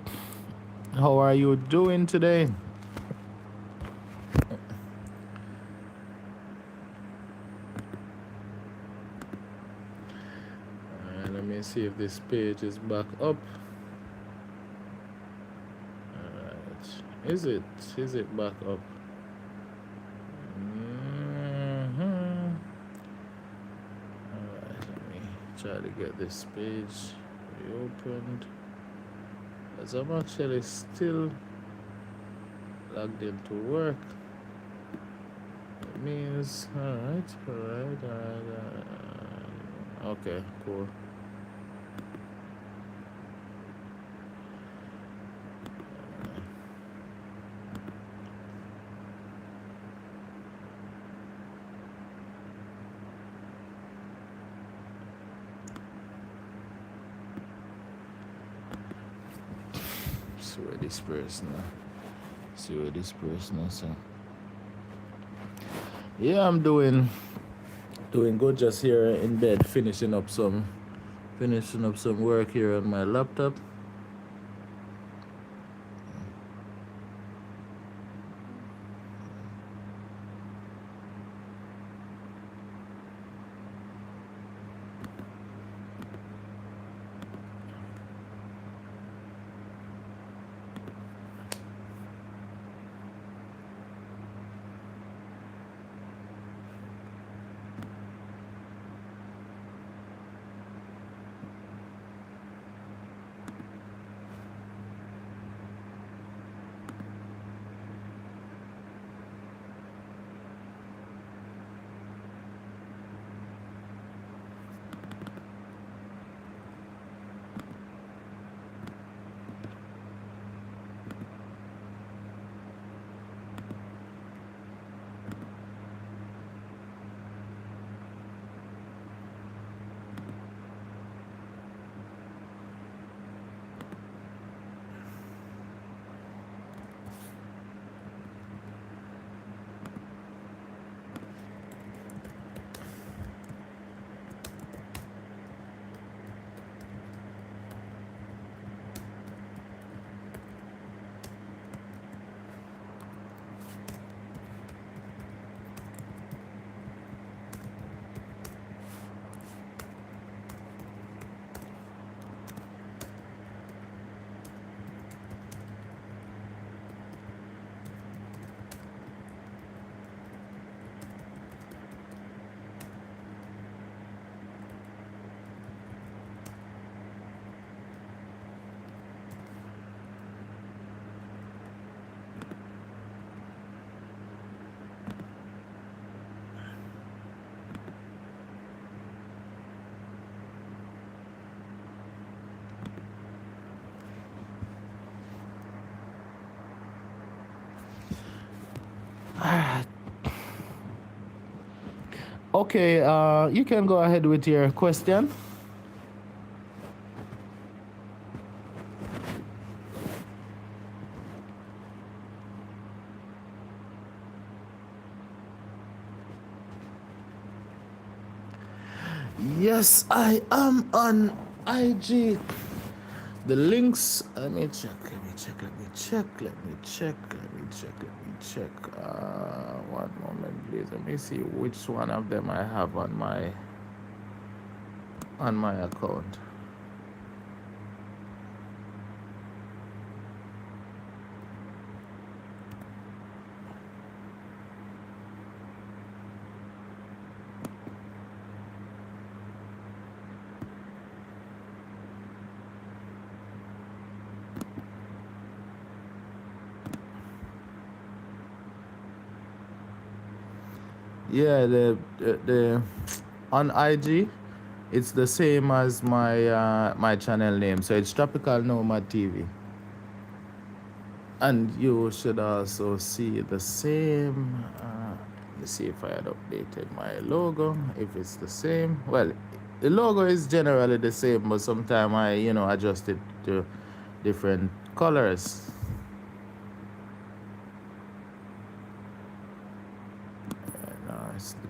How are you doing today? Let me see if this page is back up. Alright. Is it back up? Alright, let me try to get this page reopened. As I'm actually still logged into work. It means, alright. Okay, cool. See where this person is. Yeah, I'm doing good, just here in bed, finishing up some work here on my laptop. Okay, you can go ahead with your question. Yes, I am on IG. The links, let me check. One moment, please. Let me see which one of them I have on my account. Yeah, the on IG, it's the same as my my channel name. So it's Tropical Nomad TV. And you should also see the same. Let me see if I had updated my logo. If it's the same, well, the logo is generally the same, but sometimes I adjust it to different colors.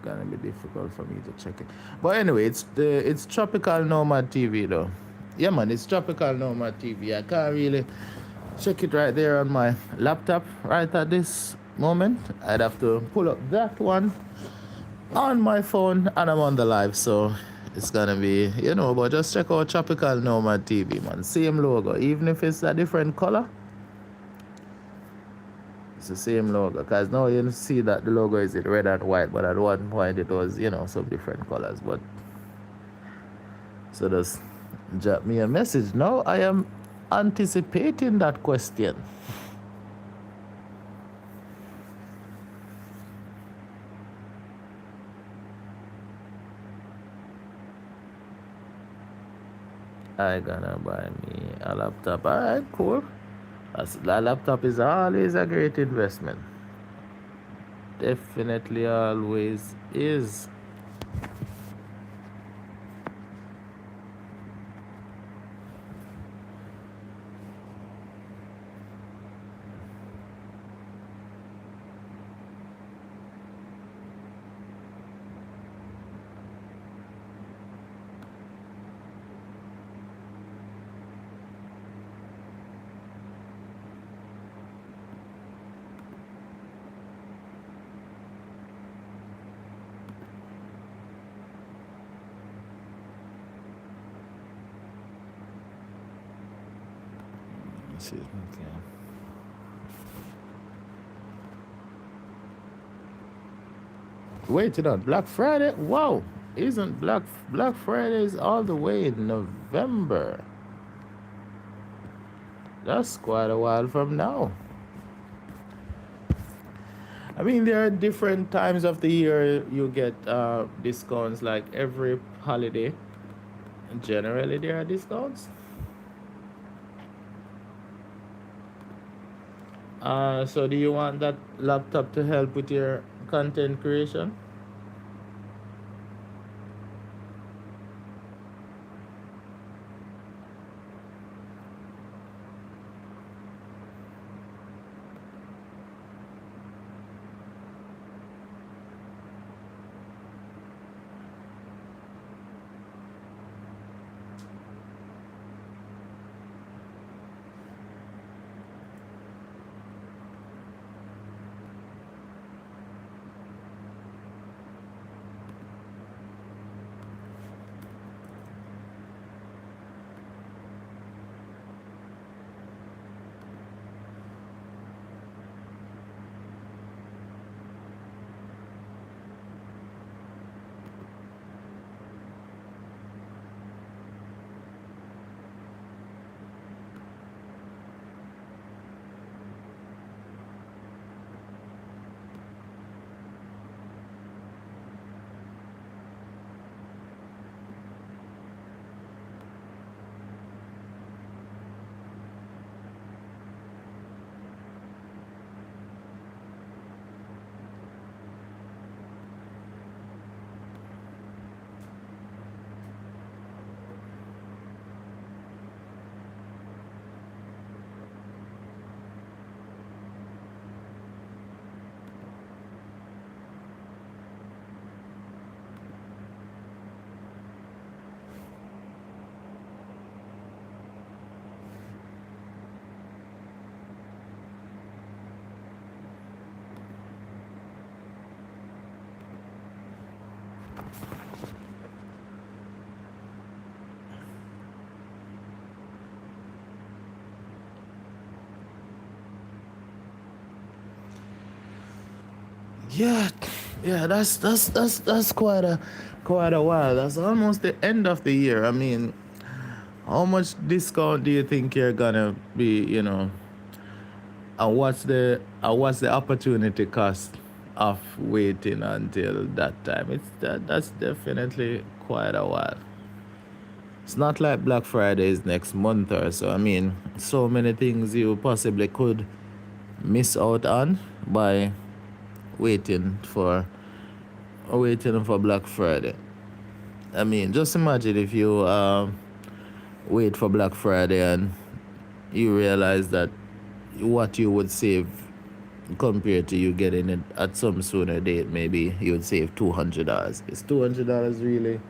gonna be difficult for me to check it. But anyway, it's Tropical Nomad TV though. Yeah, man, it's Tropical Nomad TV. I can't really check it right there on my laptop right at this moment. I'd have to pull up that one on my phone, and I'm on the live, so it's gonna be, but just check out Tropical Nomad TV, man. Same logo, even if it's a different color. It's the same logo, because now you see that the logo is in red and white, but at one point it was, some different colors. But so just drop me a message. Now I am anticipating that question. I gonna buy me a laptop. Alright, cool. That laptop is always a great investment. Definitely always is. Okay. Waiting on Black Friday? Wow! Isn't Black Friday is all the way in November? That's quite a while from now. I mean, there are different times of the year you get discounts, like every holiday. Generally, there are discounts. So do you want that laptop to help with your content creation? Yeah, that's quite a while. That's almost the end of the year. I mean, how much discount do you think you're gonna be? And what's the opportunity cost of waiting until that time? That's definitely quite a while. It's not like Black Friday is next month or so. I mean, so many things you possibly could miss out on by waiting for Black Friday. I mean, just imagine if you wait for Black Friday and you realize that what you would save compared to you getting it at some sooner date. Maybe you would save $200. Is $200 really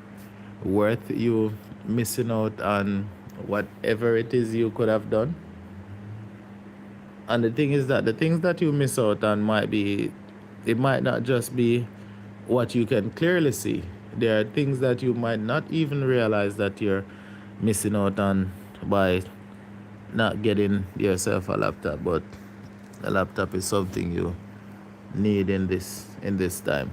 worth you missing out on whatever it is you could have done? And the thing is that the things that you miss out on it might not just be what you can clearly see. There are things that you might not even realize that you're missing out on by not getting yourself a laptop. But a laptop is something you need in this time.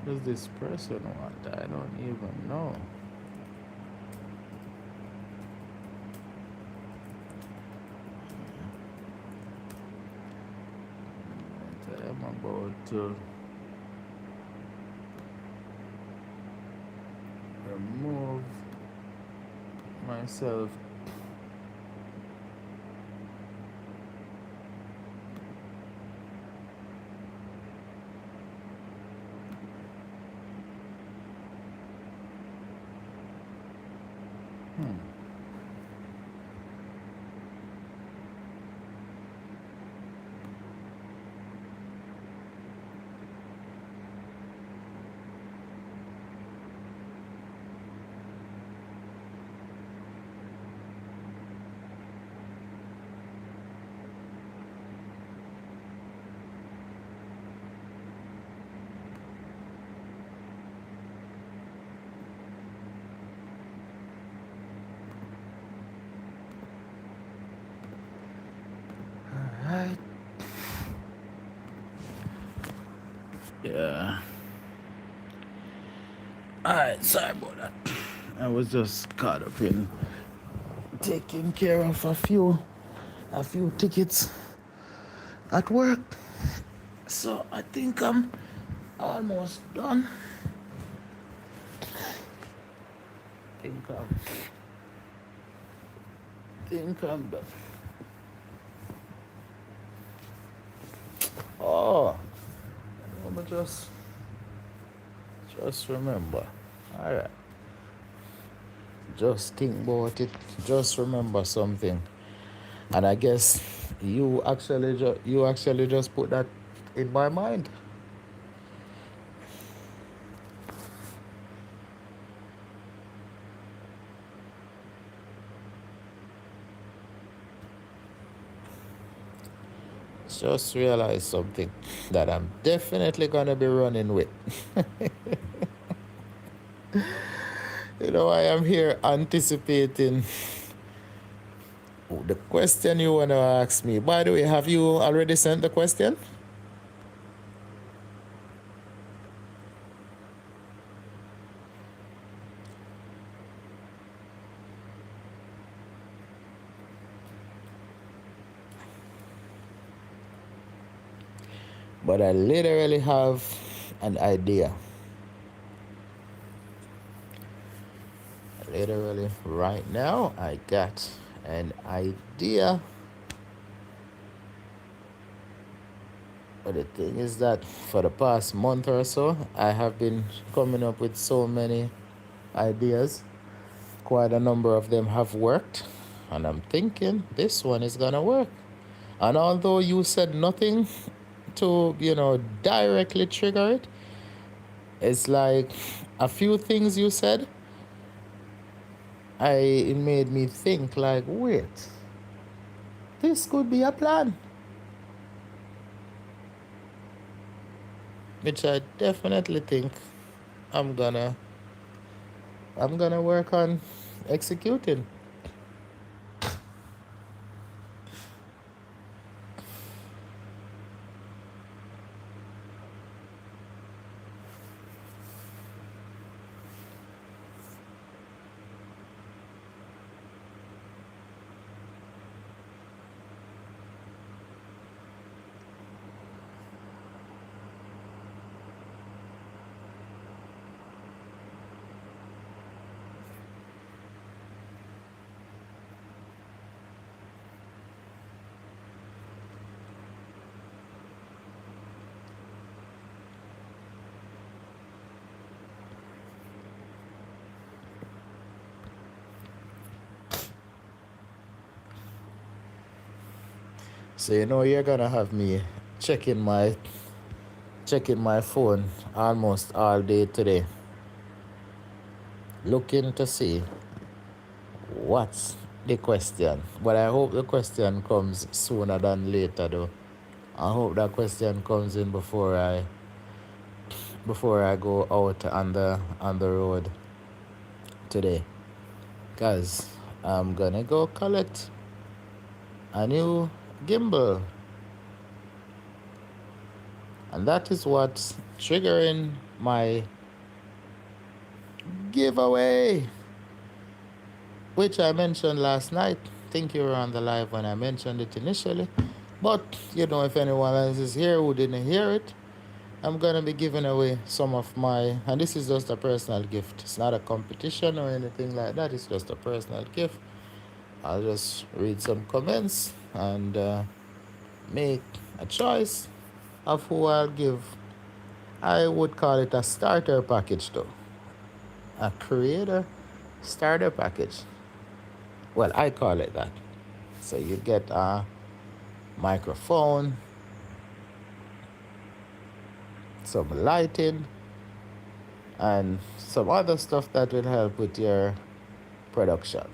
What does this person want? I don't even know. I'm about to remove myself. Alright. Yeah. Alright, sorry about that. I was just caught up in taking care of a few tickets at work. So I think I'm almost done. think I'm done. Oh, let me just remember. All right. Just think about it. Just remember something. And I guess you actually just put that in my mind. Just realize something that I'm definitely gonna be running with. You know, I am here anticipating the question you wanna ask me. By the way, have you already sent the question? But I literally have an idea. Literally, right now, I got an idea. But the thing is that for the past month or so, I have been coming up with so many ideas. Quite a number of them have worked. And I'm thinking this one is gonna work. And although you said nothing to, directly trigger it, It's like a few things you said, it made me think like, wait, this could be a plan. Which I definitely think I'm gonna work on executing. So you know you're gonna have me checking my phone almost all day today, looking to see what's the question. But I hope the question comes sooner than later though. I hope that question comes in before I go out on the road today. Cause I'm gonna go collect a new gimbal. And that is what's triggering my giveaway, which I mentioned last night. I think you were on the live when I mentioned it initially. But, you know, if anyone else is here who didn't hear it, I'm going to be giving away some of my, and this is just a personal gift. It's not a competition or anything like that. It's just a personal gift. I'll just read some comments and make a choice of who I'll give. I would call it a starter package though. A creator starter package. Well, I call it that. So you get a microphone, some lighting, and some other stuff that will help with your production.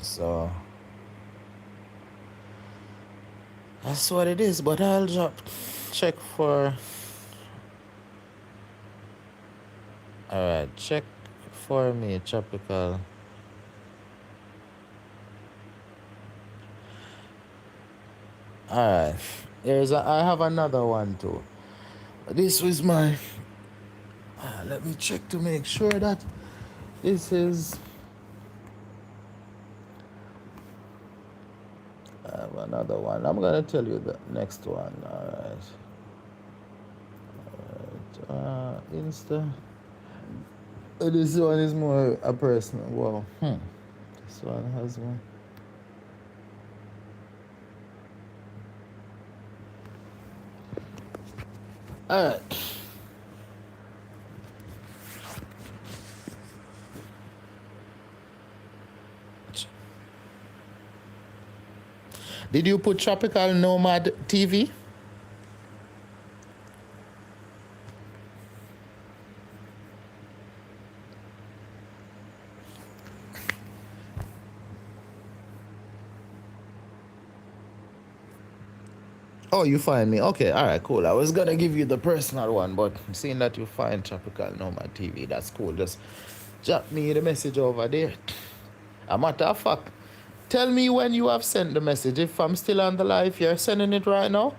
So that's what it is. But I'll check for. Alright, check for me, tropical. Alright, I have another one too. This was my. Let me check to make sure that this is. I have another one. I'm gonna tell you the next one. Alright. Insta. This one is more a personal. Wow. This one has one. Alright. Did you put Tropical Nomad TV? Oh, you find me. Okay, all right, cool. I was gonna give you the personal one, but seeing that you find Tropical Nomad TV, that's cool. Just drop me the message over there. A matter of fact, tell me when you have sent the message. If I'm still on the live, you're sending it right now.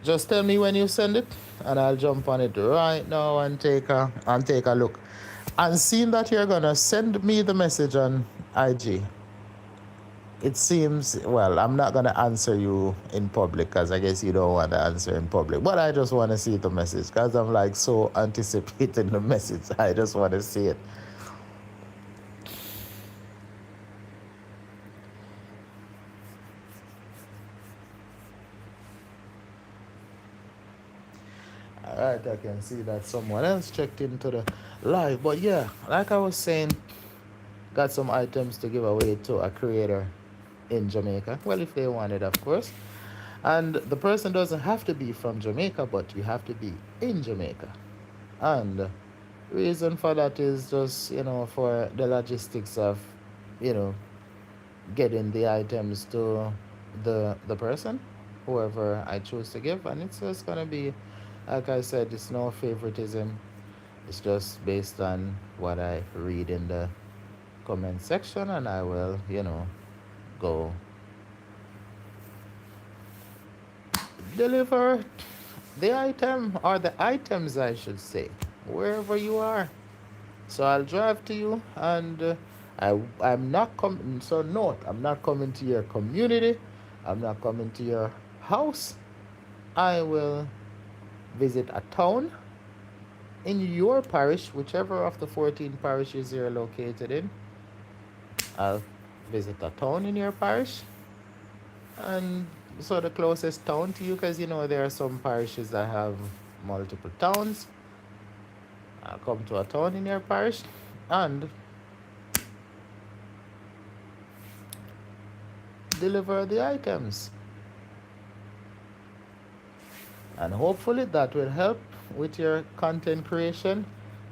Just tell me when you send it, and I'll jump on it right now and take a look. And seeing that you're gonna send me the message on IG, it seems, well, I'm not going to answer you in public because I guess you don't want to answer in public. But I just want to see the message because I'm like so anticipating the message. I just want to see it. All right, I can see that someone else checked into the live. But yeah, like I was saying, got some items to give away to a creator in Jamaica. Well, if they want it, of course. And the person doesn't have to be from Jamaica, but you have to be in Jamaica. And reason for that is just, for the logistics of, you know, getting the items to the person, whoever I choose to give. And it's just gonna be, like I said, it's no favoritism. It's just based on what I read in the comment section, and I will, go deliver the item, or the items I should say, wherever you are. So I'll drive to you, and I'm not coming. So note, I'm not coming to your community. I'm not coming to your house. I will visit a town in your parish, whichever of the 14 parishes you're located in. I'll visit a town in your parish, and so the closest town to you, because there are some parishes that have multiple towns. I'll come to a town in your parish and deliver the items. And hopefully that will help with your content creation,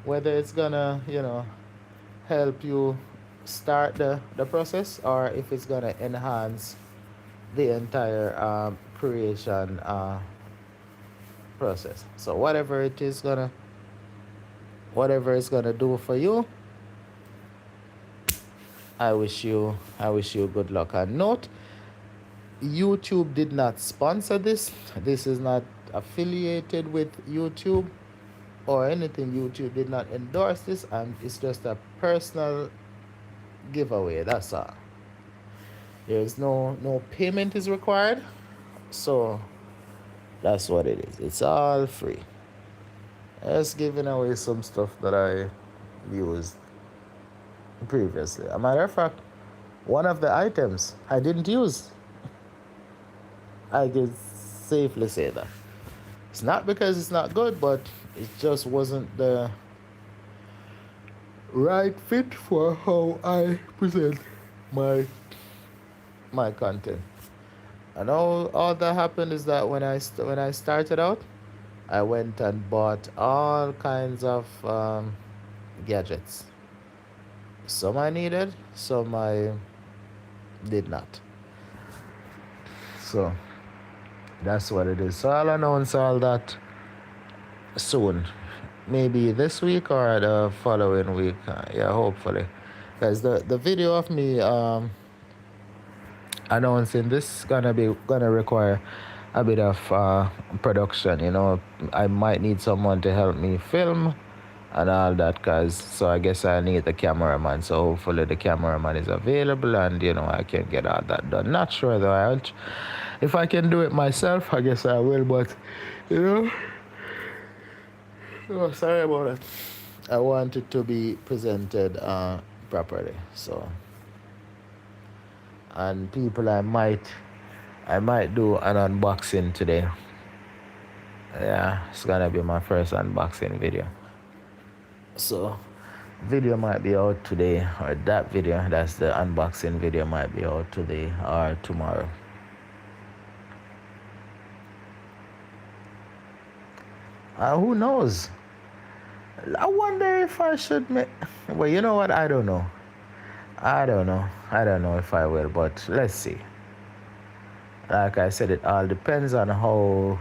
whether it's gonna, help you start the process, or if it's gonna enhance the entire creation process. So whatever it's gonna do for you, I wish you good luck. And note, YouTube did not sponsor this. This is not affiliated with YouTube or anything. YouTube did not endorse this, and it's just a personal giveaway. That's all. There's no payment is required. So that's what it is. It's all free. Just giving away some stuff that I used previously. As a matter of fact, one of the items I didn't use. I can safely say that. It's not because it's not good, but it just wasn't the right fit for how I present my content. And all that happened is that when I started out, I went and bought all kinds of gadgets. Some I needed, some I did not. So that's what it is. So I'll announce all that soon. Maybe this week or the following week. Yeah, hopefully. Because the video of me announcing this gonna require a bit of production. I might need someone to help me film and all that, so I guess I need the cameraman. So hopefully the cameraman is available, and I can get all that done. Not sure though. If I can do it myself, I guess I will. But sorry about that. I want it to be presented properly. So, and people, I might do an unboxing today. Yeah, it's gonna be my first unboxing video. So video might be out today, or that's the unboxing video, might be out today or tomorrow. Who knows? I wonder if I should make... Well, you know what? I don't know. I don't know if I will, but let's see. Like I said, it all depends on how...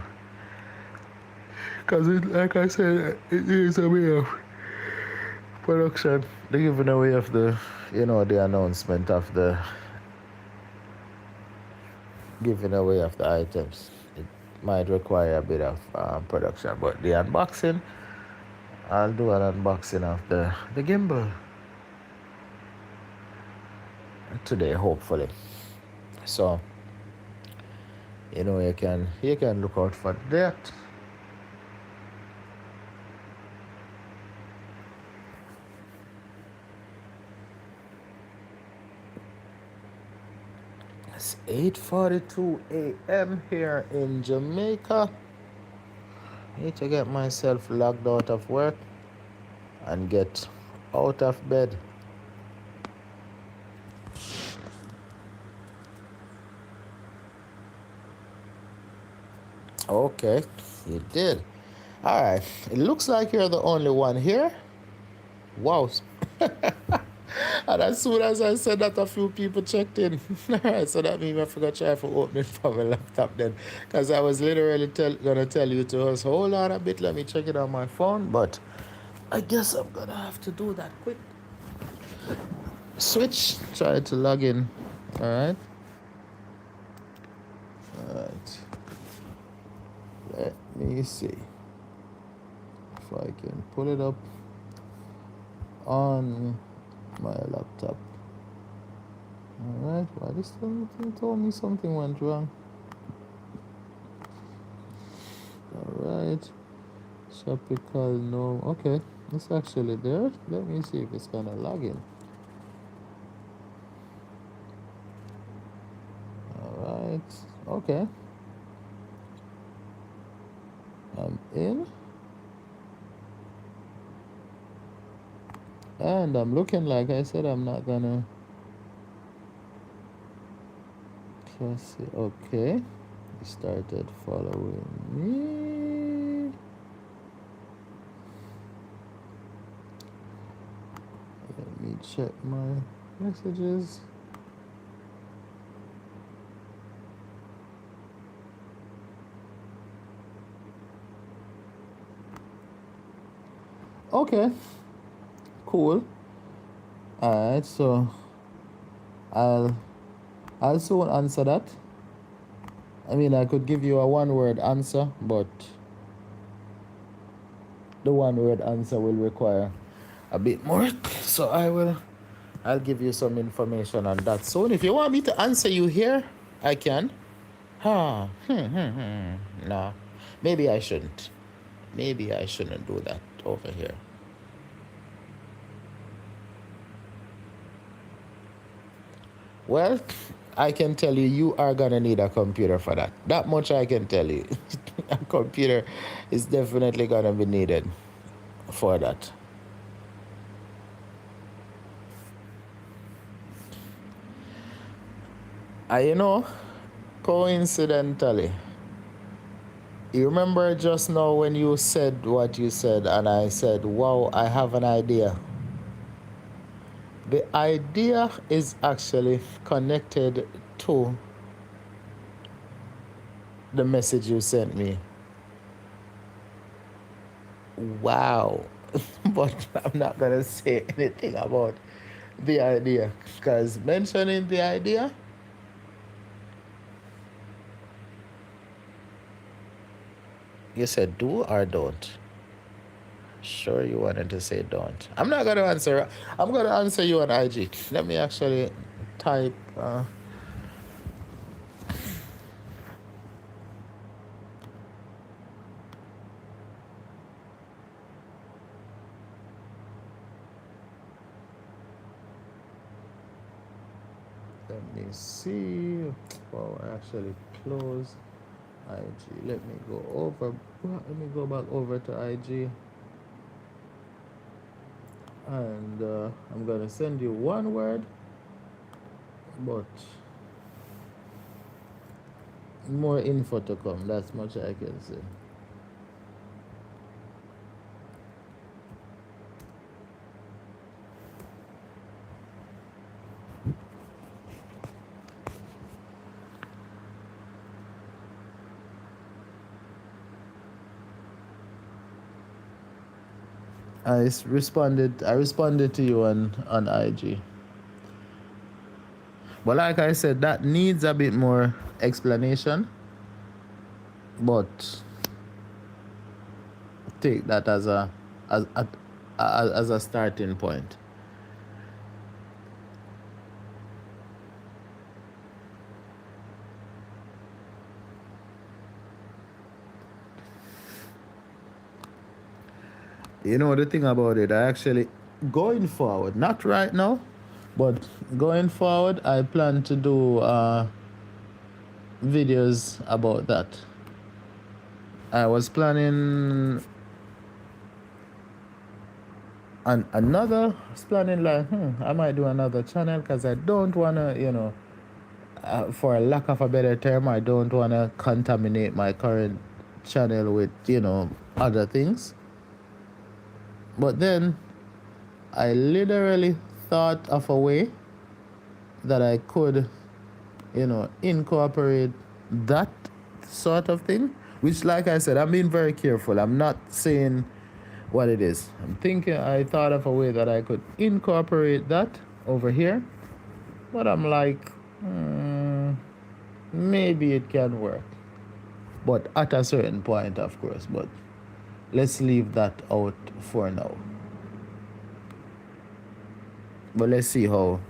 Because, like I said, it is a way of production. The giving away of the, the announcement of the giving away of the items. It might require a bit of production, but the unboxing, I'll do an unboxing of the gimbal today, hopefully. So, you can look out for that. It's 8:42 a.m. here in Jamaica. Need to get myself logged out of work and get out of bed. Okay, you did. All right. It looks like you're the only one here. Wow. And as soon as I said that, a few people checked in. All right, so that means I forgot to try for opening from my laptop then. Because I was literally going to tell you to us, hold on a bit, let me check it on my phone. But I guess I'm going to have to do that quick. Switch, try to log in. All right. All right. Let me see if I can pull it up on my laptop. Alright, why this thing told me something went wrong? Alright, tropical no. Okay, it's actually there. Let me see if it's gonna log in. Alright, okay. I'm in. And I'm looking like I said I'm not gonna. Okay, he started following me. Let me check my messages. Okay, cool. Alright, so I'll soon answer that. I mean, I could give you a one-word answer, but the one-word answer will require a bit more. So I'll give you some information on that soon. If you want me to answer you here, I can. No, maybe I shouldn't. Maybe I shouldn't do that over here. Well, I can tell you, you are gonna need a computer for that. That much I can tell you. A computer is definitely gonna be needed for that. You know, coincidentally, you remember just now when you said what you said, and I said, wow, I have an idea. The idea is actually connected to the message you sent me. Wow. But I'm not going to say anything about the idea, because mentioning the idea, you said do or don't? Sure, you wanted to say don't. I'm not going to answer. I'm going to answer you on IG. Let me actually type. Let me see. Well, I actually closed IG. Let me go over. Let me go back over to IG. And I'm gonna send you one word, but more info to come. That's much I can say. I responded to you on IG. But like I said, that needs a bit more explanation. But take that as a starting point. You know the thing about it, I actually going forward, not right now, but going forward, I plan to do videos about that. I was planning I might do another channel, because I don't want to, for a lack of a better term, I don't want to contaminate my current channel with, you know, other things. But then I literally thought of a way that I could, you know, incorporate that sort of thing. Which, like I said, I'm being very careful. I'm not saying what it is. I thought of a way that I could incorporate that over here. But I'm like, maybe it can work. But at a certain point, of course. But let's leave that out for now. But let's see how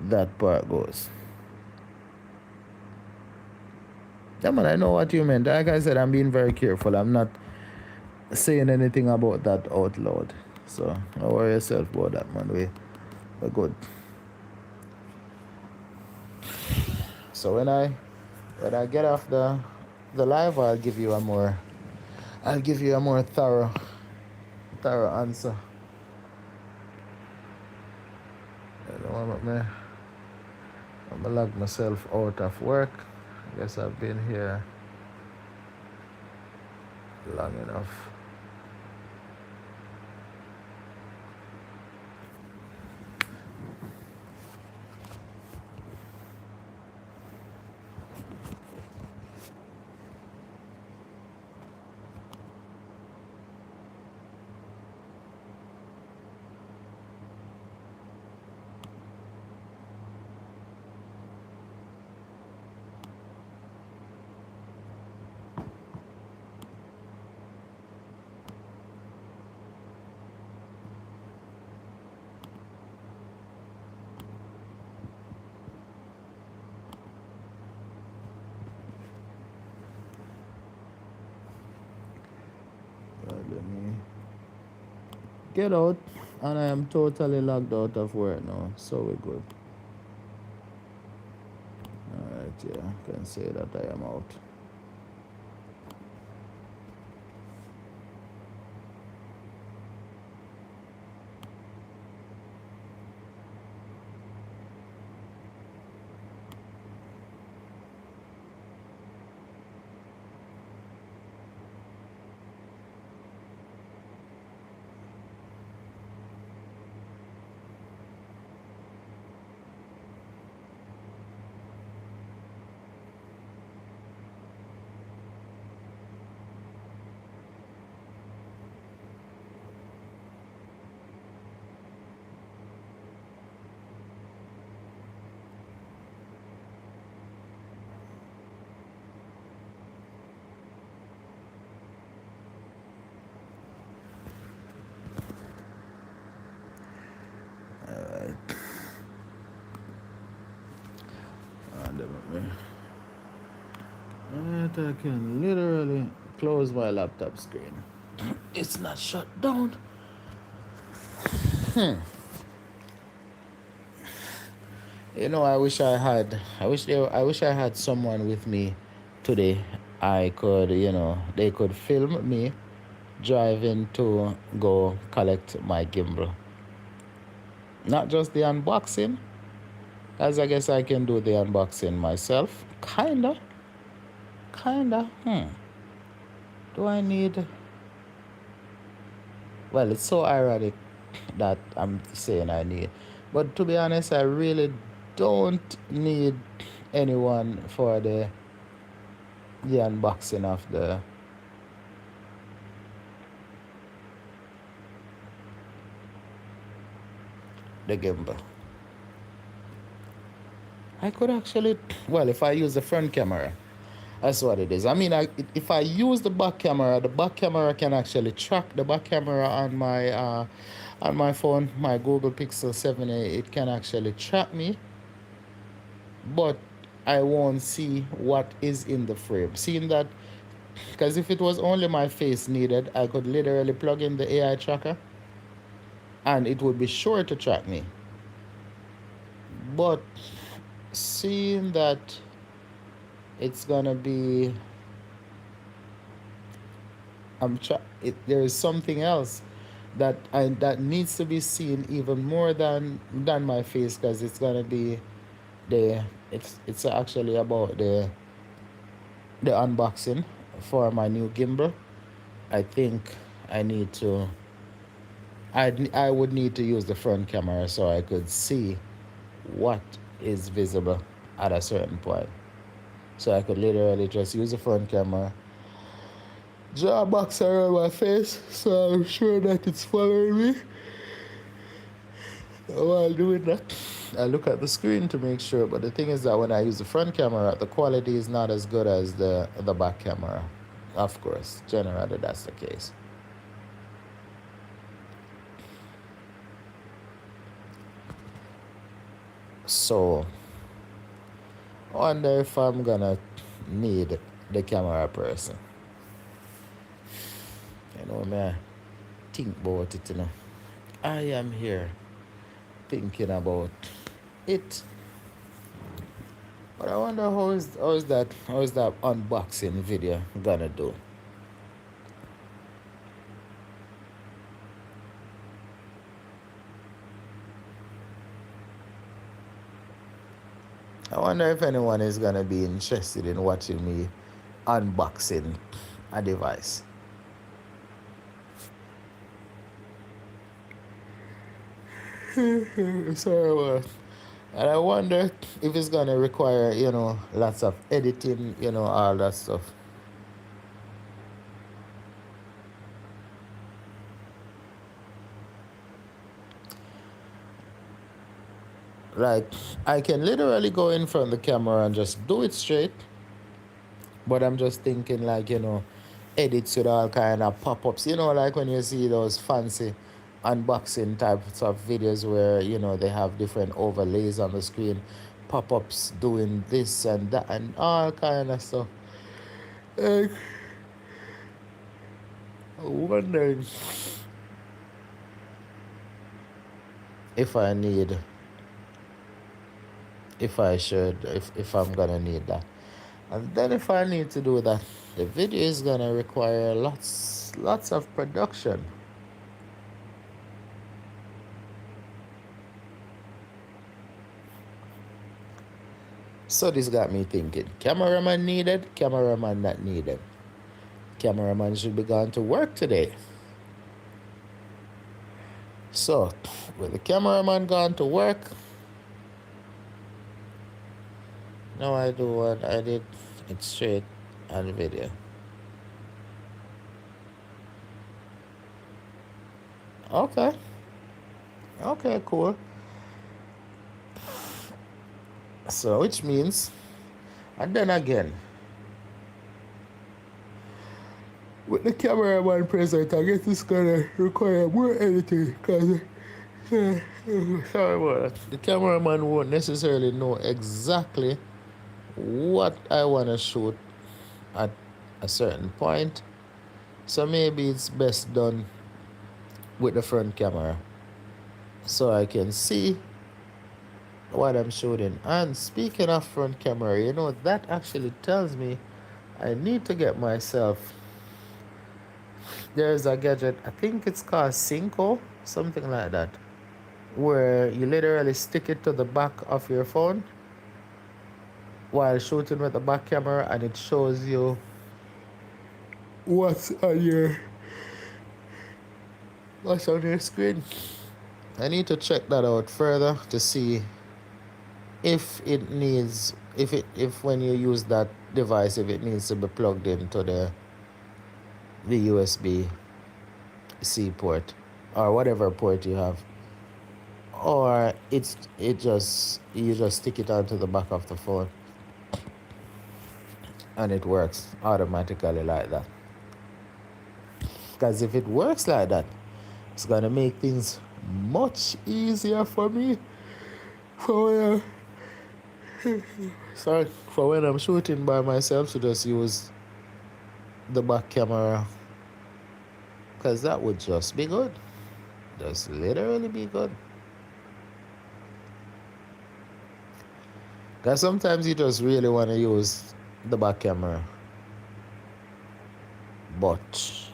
that part goes. Yeah, man, I know what you meant. Like I said, I'm being very careful. I'm not saying anything about that out loud. So don't worry yourself about that, man. We're good. So when I get off the live, I'll give you a more thorough answer. I'm gonna log myself out of work. I guess I've been here long enough. Let me get out, and I am totally logged out of work now, so we're good. Alright, yeah, I can say that I am out. I can literally close my laptop screen. It's not shut down. You know, I wish I had someone with me today. I could, you know, they could film me driving to go collect my gimbal. Not just the unboxing, as I guess I can do the unboxing myself. Kinda. Do I need... Well, it's so ironic that I'm saying I need. But to be honest, I really don't need anyone for the unboxing of the gimbal. I could actually... Well, if I use the front camera, that's what it is. I mean, if I use the back camera can actually track the back camera on my phone, my Google Pixel 7a. It can actually track me, but I won't see what is in the frame. Seeing that, because if it was only my face needed, I could literally plug in the AI tracker, and it would be sure to track me. But seeing that it's gonna be... there is something else that needs to be seen even more than my face, because it's gonna be it's actually about the unboxing for my new gimbal, I think I need to. I would need to use the front camera so I could see what is visible at a certain point. So I could literally just use the front camera, draw a box around my face so I'm sure that it's following me. While doing that, I look at the screen to make sure. But the thing is that when I use the front camera, the quality is not as good as the back camera. Of course, generally that's the case. So, I wonder if I'm gonna need the camera person. You know, man, think about it, you know. I am here thinking about it. But I wonder how is that unboxing video gonna do? I wonder if anyone is gonna be interested in watching me unboxing a device. Sorry about. And I wonder if it's gonna require, lots of editing, all that stuff. Like, I can literally go in front of the camera and just do it straight. But I'm just thinking, like, edits with all kind of pop-ups. Like when you see those fancy unboxing types of videos where, they have different overlays on the screen, pop-ups doing this and that and all kind of stuff. Like, I'm wondering if I'm gonna need that. And then if I need to do that, the video is gonna require lots of production. So this got me thinking, cameraman needed, cameraman not needed. Cameraman should be gone to work today. So, with the cameraman gone to work, now I do what I did, it's straight on video. Okay, cool. So, which means, and then again, with the cameraman present, I guess it's gonna require more editing because sorry about that. The cameraman won't necessarily know exactly what I want to shoot at a certain point. So maybe it's best done with the front camera so I can see what I'm shooting. And speaking of front camera, that actually tells me I need to get myself, there's a gadget, I think it's called Cinco, something like that, where you literally stick it to the back of your phone while shooting with the back camera and it shows you what's on your screen. I need to check that out further to see if when you use that device, if it needs to be plugged into the USB-C port or whatever port you have, or you just stick it onto the back of the phone and it works automatically like that. Because if it works like that, it's gonna make things much easier for me for when I'm shooting by myself, to just use the back camera, because that would just be good. Just literally be good. Because sometimes you just really want to use the back camera, but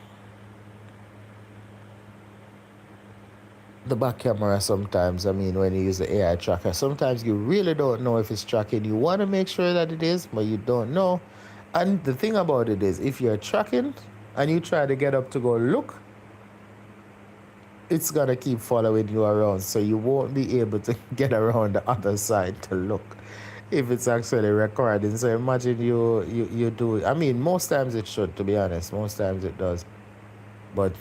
the back camera sometimes, when you use the AI tracker, sometimes you really don't know if it's tracking. You want to make sure that it is, but you don't know. And the thing about it is, if you're tracking and you try to get up to go look, it's gonna keep following you around, so you won't be able to get around the other side to look if it's actually recording. So imagine you do it. I mean, most times it should, to be honest. Most times it does. But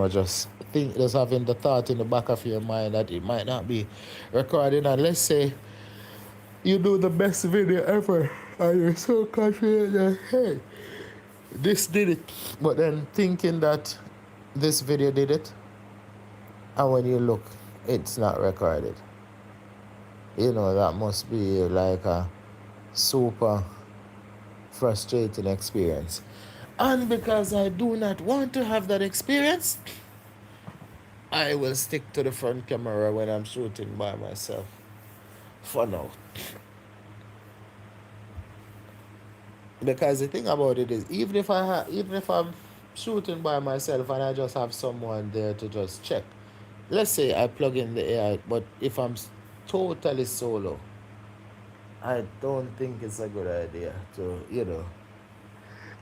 just having the thought in the back of your mind that it might not be recording. And let's say you do the best video ever, and you're so confident that hey, this did it. But then thinking that this video did it, and when you look, it's not recorded. That must be like a super frustrating experience. And because I do not want to have that experience, I will stick to the front camera when I'm shooting by myself. For now. Because the thing about it is, even if I'm shooting by myself and I just have someone there to just check. Let's say I plug in the AI, but if I'm totally solo, I don't think it's a good idea to.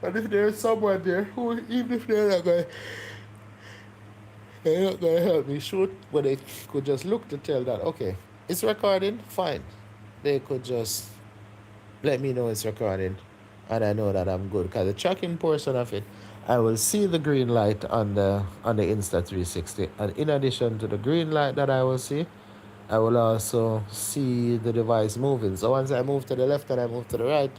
And if there's someone there who, even if they're not gonna help me shoot, but they could just look to tell that okay, it's recording, fine. They could just let me know it's recording, and I know that I'm good. Because the tracking portion of it, I will see the green light on the Insta360, and in addition to the green light that I will see, I will also see the device moving. So once I move to the left and I move to the right,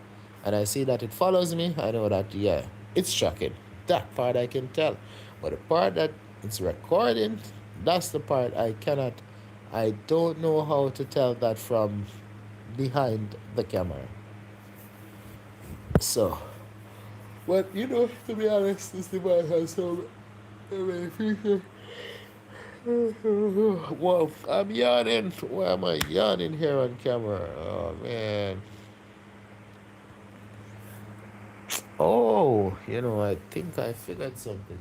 and I see that it follows me, I know that yeah, it's tracking. That part I can tell, but the part that it's recording, that's the part I don't know how to tell that from behind the camera. So, but to be honest, this device has so many features. Whoa, I'm yawning. Why am I yawning here on camera? Oh man. Oh, I think I figured something.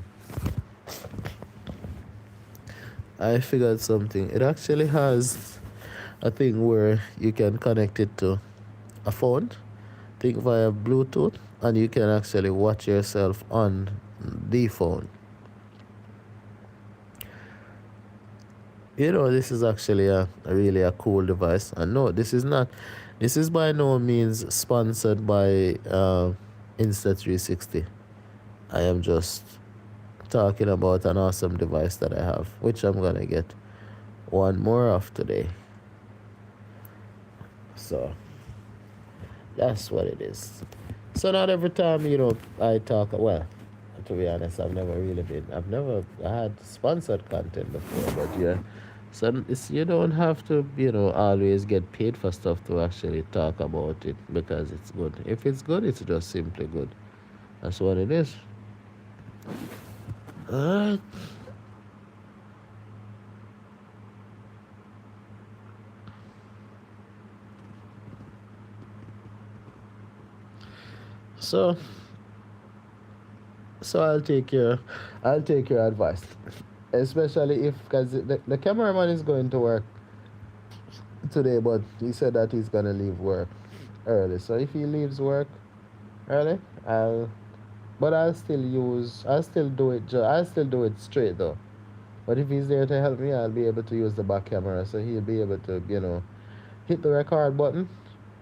It actually has a thing where you can connect it to a phone, think via Bluetooth, and you can actually watch yourself on the phone. This is actually a really a cool device. And no, this is by no means sponsored by Insta360. I am just talking about an awesome device that I have, which I'm gonna get one more of today. So that's what it is. So not every time I talk. Well, to be honest, I've never had sponsored content before, but yeah. So you don't have to always get paid for stuff to actually talk about it because it's good. If it's good, it's just simply good. That's what it is. Alright. So I'll take your advice, especially if because the cameraman is going to work today, but he said that he's gonna leave work early. So if he leaves work early, I'll still do it. I'll still do it straight though. But if he's there to help me, I'll be able to use the back camera, so he'll be able to hit the record button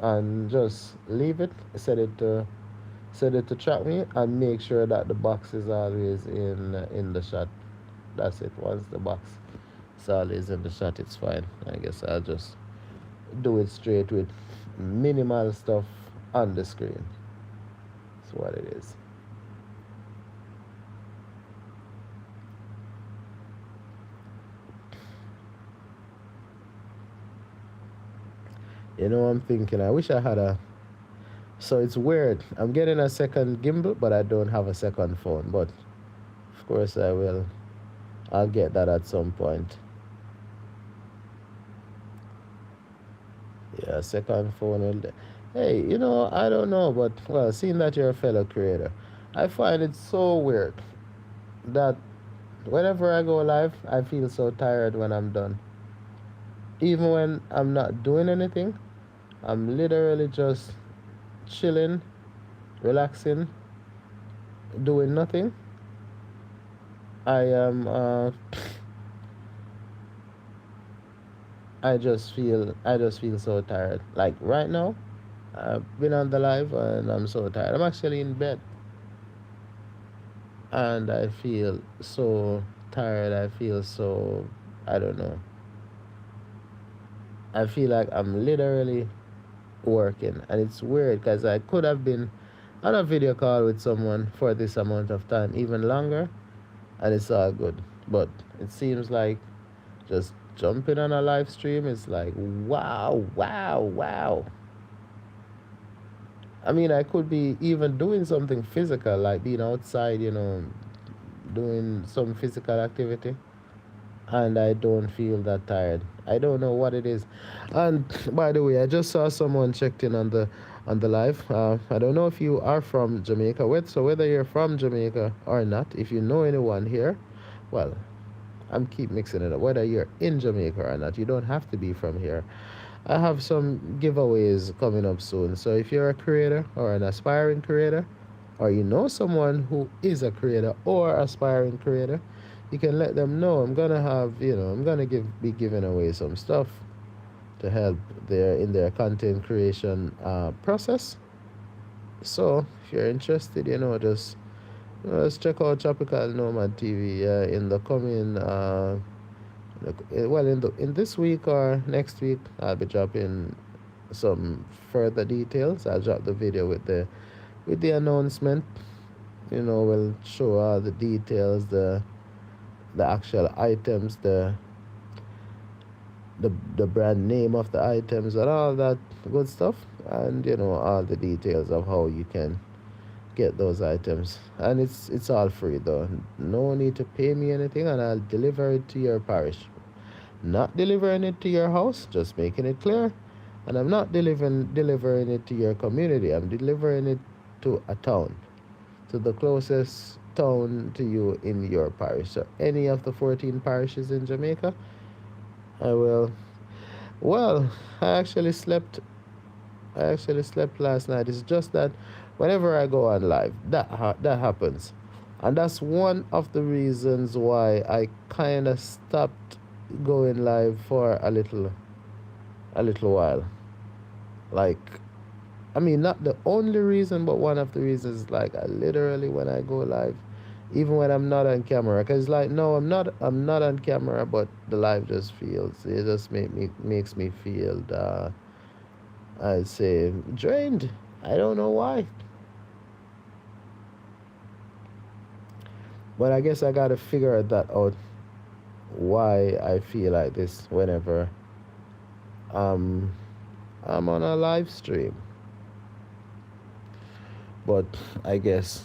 and just leave it, set it to track me, and make sure that the box is always in the shot. That's it. Once the box is always in the shot, it's fine. I guess I'll just do it straight with minimal stuff on the screen. That's what it is. I'm thinking I wish I had a. So it's weird. I'm getting a second gimbal, but I don't have a second phone. But of course I will. I'll get that at some point. Yeah, second phone will. Hey, I don't know, but well, seeing that you're a fellow creator, I find it so weird that whenever I go live, I feel so tired when I'm done. Even when I'm not doing anything, I'm literally just chilling relaxing, doing nothing. I am I just feel so tired. Like right now, I've been on the live and I'm so tired. I'm actually in bed and I feel so tired. I feel so, I don't know. I feel like I'm literally working, and it's weird because I could have been on a video call with someone for this amount of time, even longer, and it's all good. But it seems like just jumping on a live stream is like wow, wow, wow. I mean, I could be even doing something physical, like being outside, doing some physical activity, and I don't feel that tired. I don't know what it is. And by the way, I just saw someone checked in on the live. I don't know if you are from Jamaica. So whether you're from Jamaica or not, if you know anyone here, well, I'm keep mixing it up. Whether you're in Jamaica or not, you don't have to be from here. I have some giveaways coming up soon. So if you're a creator or an aspiring creator, or you know someone who is a creator or aspiring creator, you can let them know. I'm gonna be giving away some stuff to help their content creation process. So if you're interested, just let's check out Tropical Nomad TV in the coming well, in this week or next week. I'll be dropping some further details. I'll drop the video with the announcement. We'll show all the details, the actual items, the brand name of the items, and all that good stuff, and all the details of how you can get those items. And it's all free though. No need to pay me anything, and I'll deliver it to your parish. Not delivering it to your house, just making it clear. And I'm not delivering it to your community. I'm delivering it to a town, to the closest town to you in your parish. So any of the 14 parishes in Jamaica, I will. Well, I actually slept. I actually slept last night. It's just that whenever I go on live, that happens, and that's one of the reasons why I kind of stopped going live for a little while. Like, I mean, not the only reason, but one of the reasons. Like, I literally, when I go live, even when I'm not on camera, because like, no, I'm not on camera, but the live just makes me feel I'd say drained. I don't know why, but I guess I gotta figure that out, why I feel like this whenever um I'm on a live stream. But I guess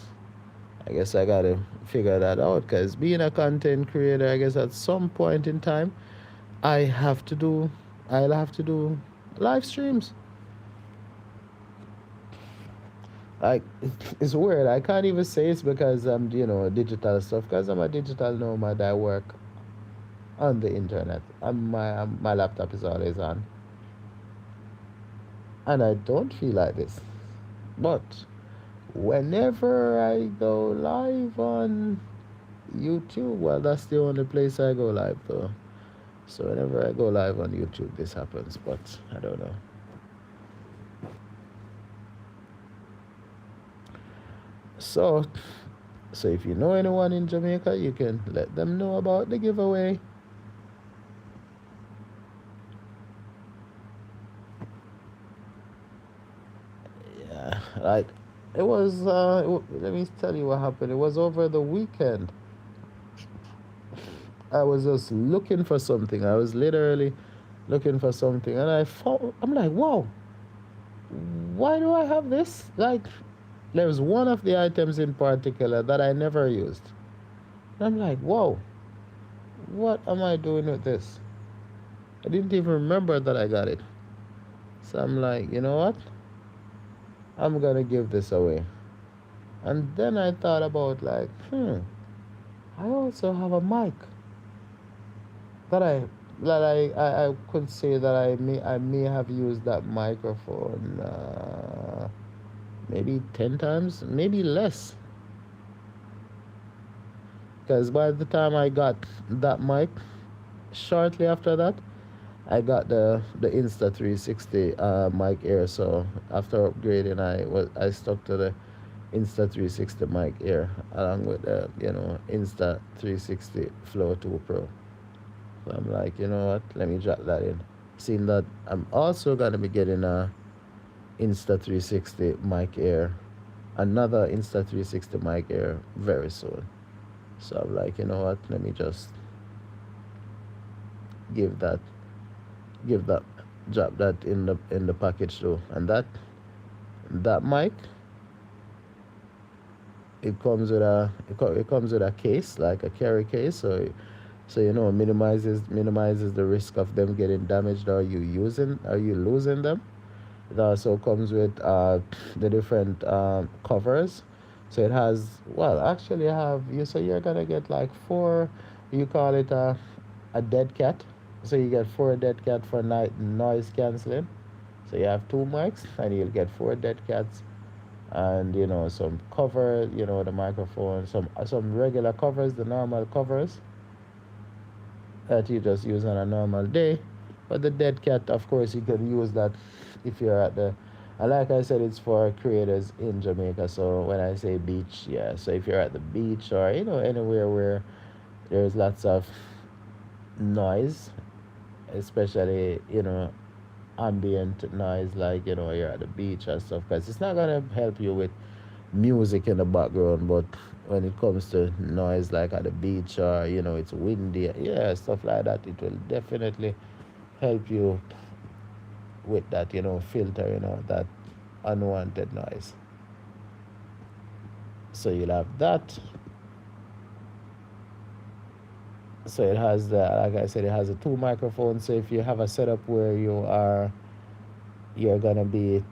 I gotta figure that out, because being a content creator, I guess at some point in time I have to do I'll have to do live streams. Like, it's weird. I can't even say it's because I'm digital stuff, because I'm a digital nomad. I work on the internet, and my laptop is always on, and I don't feel like this. But whenever I go live on YouTube, well, that's the only place I go live though. So whenever I go live on YouTube, this happens, but I don't know. So, if you know anyone in Jamaica, you can let them know about the giveaway. Yeah, like let me tell you what happened. It was over the weekend. I was just looking for something. I was literally looking for something, and I'm like, wow, why do I have this? Like, there was one of the items in particular that I never used. And I'm like, whoa, what am I doing with this? I didn't even remember that I got it. So I'm like, you know what? I'm gonna give this away. And then I thought about, like, I also have a mic that I could say that I may have used that microphone. maybe 10 times, maybe less. Because by the time I got that mic, shortly after that, I got the Insta360 mic Air. So after upgrading, I stuck to the Insta360 mic Air along with the Insta360 Flow Pro. So I'm like, you know what? Let me drop that in. Seeing that I'm also gonna be getting a Insta360 mic Air, another Insta360 mic Air very soon. So I'm like, you know what? Let me just give that give that drop that in the package too. And that mic, it comes with a case, like a carry case, so minimizes the risk of them getting damaged or you losing them. It also comes with the different covers. So it has, well, actually have you so you're gonna get like four, you call it a dead cat. So you get four dead cat for night noise canceling. So you have two mics and you'll get four dead cats, and some cover, the microphone, some regular covers, the normal covers that you just use on a normal day. But the dead cat, of course, you can use that if you're at the, and like I said, it's for creators in Jamaica. So when I say beach, yeah, so if you're at the beach or anywhere where there's lots of noise, especially ambient noise, like you're at the beach and stuff, because it's not gonna help you with music in the background, but when it comes to noise like at the beach or it's windy, yeah, stuff like that, it will definitely help you with that, filter, that unwanted noise. So you'll have that. So it has like I said, it has a two microphones. So if you have a setup where you're gonna be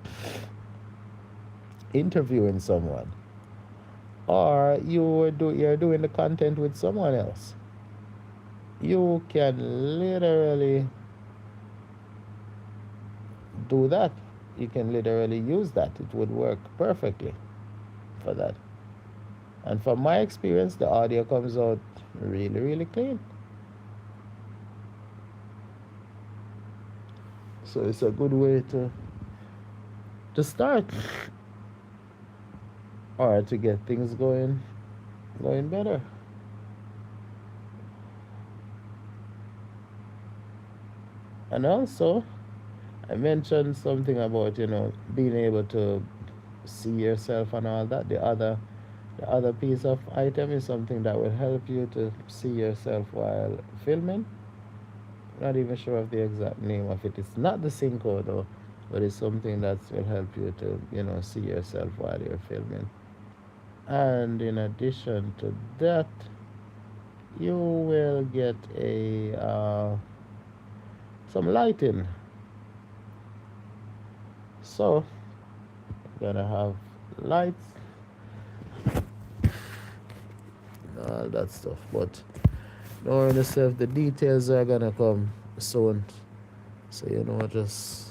interviewing someone, or you're doing the content with someone else, you can literally do that. You can literally use that. It would work perfectly for that. And from my experience, the audio comes out really, really clean. So it's a good way to start, or to get things going better. And also, I mentioned something about being able to see yourself and all that. The other piece of item is something that will help you to see yourself while filming. Not even sure of the exact name of it. It's not the Cinco though, but it's something that will help you to see yourself while you're filming. And in addition to that, you will get a some lighting. So you're gonna have lights, all that stuff. But knowing yourself, the details are gonna come soon. So just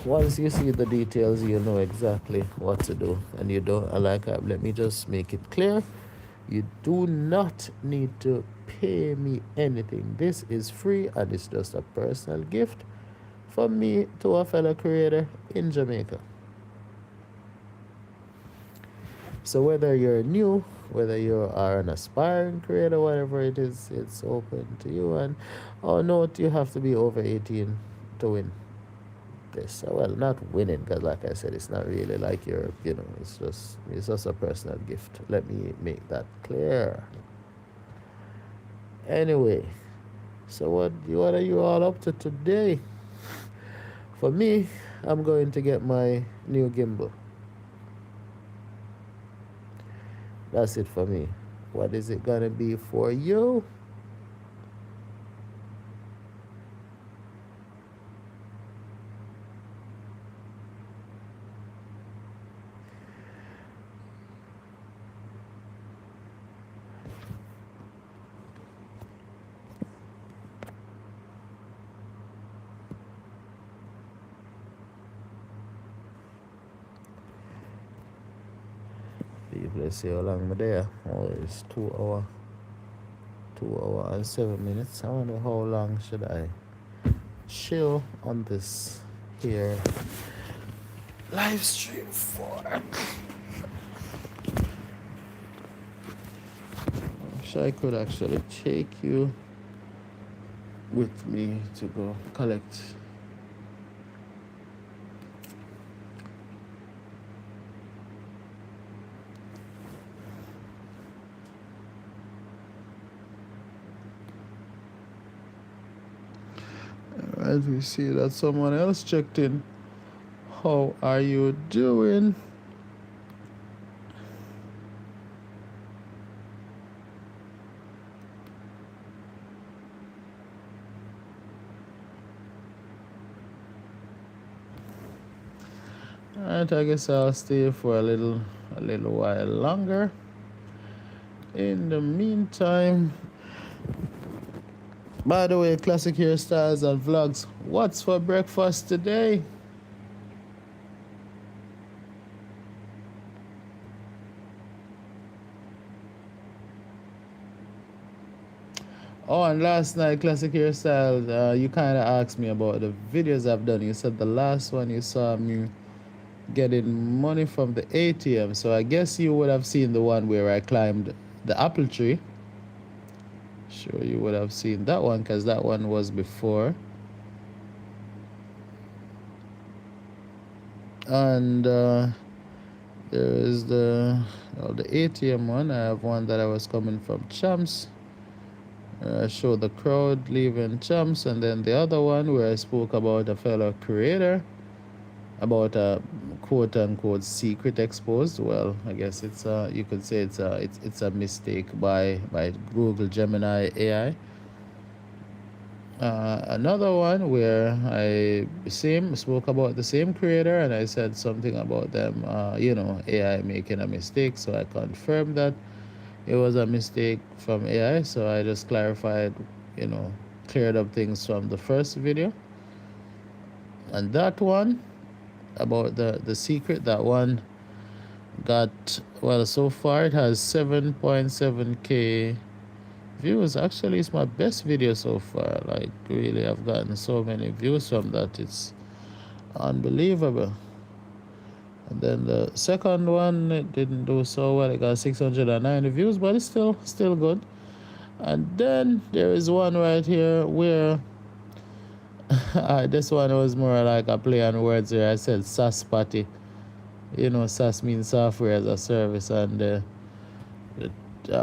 once you see the details, you know exactly what to do. And you don't let me just make it clear. You do not need to pay me anything. This is free, and it's just a personal gift from me to a fellow creator in Jamaica. So whether you're new, whether you are an aspiring creator, whatever it is, it's open to you. And note, you have to be over 18 to win this. Well, not winning, because like I said, it's not really like it's just a personal gift. Let me make that clear. Anyway, so what are you all up to today? For me, I'm going to get my new gimbal. That's it for me. What is it gonna be for you? me see how long I'm there. Oh, it's 2 hours. 2 hours and 7 minutes. I wonder how long should I chill on this here live stream for. Wish I could actually take you with me to go collect. As we see that someone else checked in. How are you doing? Alright, I guess I'll stay for a little while longer. In the meantime, by the way, classic hairstyles and vlogs, what's for breakfast today? Oh, and last night, classic hairstyles, you kind of asked me about the videos I've done. You said the last one you saw me getting money from the ATM. So I guess you would have seen the one where I climbed the apple tree. Sure, you would have seen that one because that one was before. And there is the ATM one. I have one that I was coming from Champs. I showed the crowd leaving Champs, and then the other one where I spoke about a fellow creator about a quote-unquote secret exposed. Well, I guess it's you could say it's a mistake by Google Gemini AI. Another one where I spoke about the same creator, and I said something about them, AI making a mistake. So I confirmed that it was a mistake from AI. So I just clarified, cleared up things from the first video. And that one about the secret, that one got, well, so far it has 7.7k views. Actually, it's my best video so far. Like, really, I've gotten so many views from that, it's unbelievable. And then the second one, it didn't do so well. It got 690 views, but it's still good. And then there is one right here where this one was more like a play on words where I said SaaS party. SaaS means software as a service, and that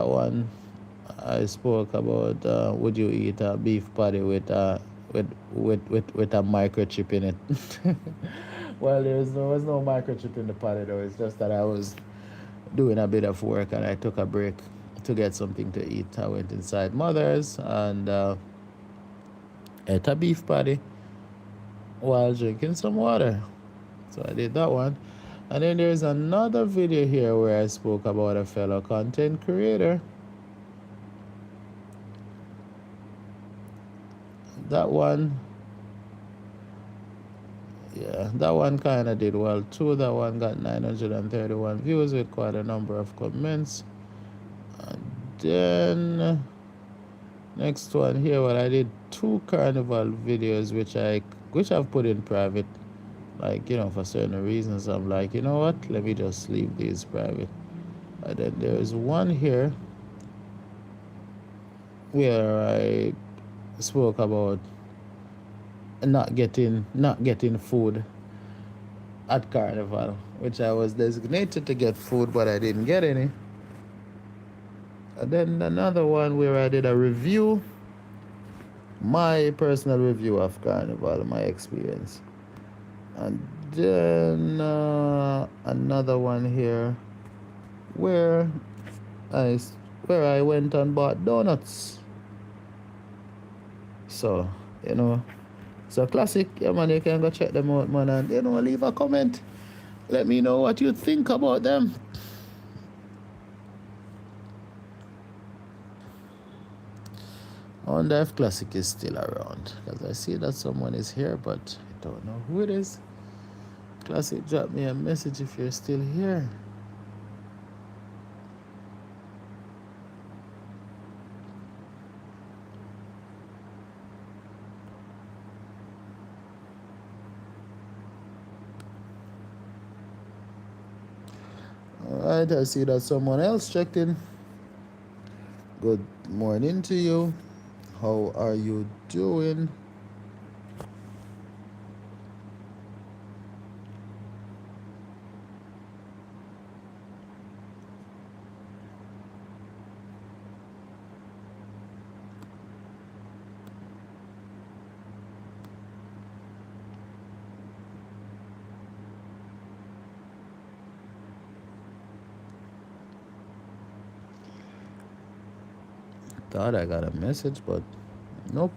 one I spoke about. Would you eat a beef patty with a microchip in it? Well, there was no microchip in the patty though. It's just that I was doing a bit of work and I took a break to get something to eat. I went inside Mother's and ate a beef patty while drinking some water. So I did that one. And then there's another video here where I spoke about a fellow content creator. That one kind of did well too. That one got 931 views with quite a number of comments. And then next one here, well, I did 2 carnival videos which I've put in private, like, for certain reasons. I'm like, you know what, let me just leave these private. And then there's one here where I spoke about not getting food at carnival, which I was designated to get food, but I didn't get any. And then another one where I did a review, my personal review of carnival, my experience. And then another one here where I went and bought donuts. So, so classic, yeah man, you can go check them out, man, and leave a comment. Let me know what you think about them. I wonder if Classic is still around, because I see that someone is here, but I don't know who it is. Classic, drop me a message if you're still here. right, I see that someone else checked in. Good morning to you. How are you doing? Thought I got a message, but nope.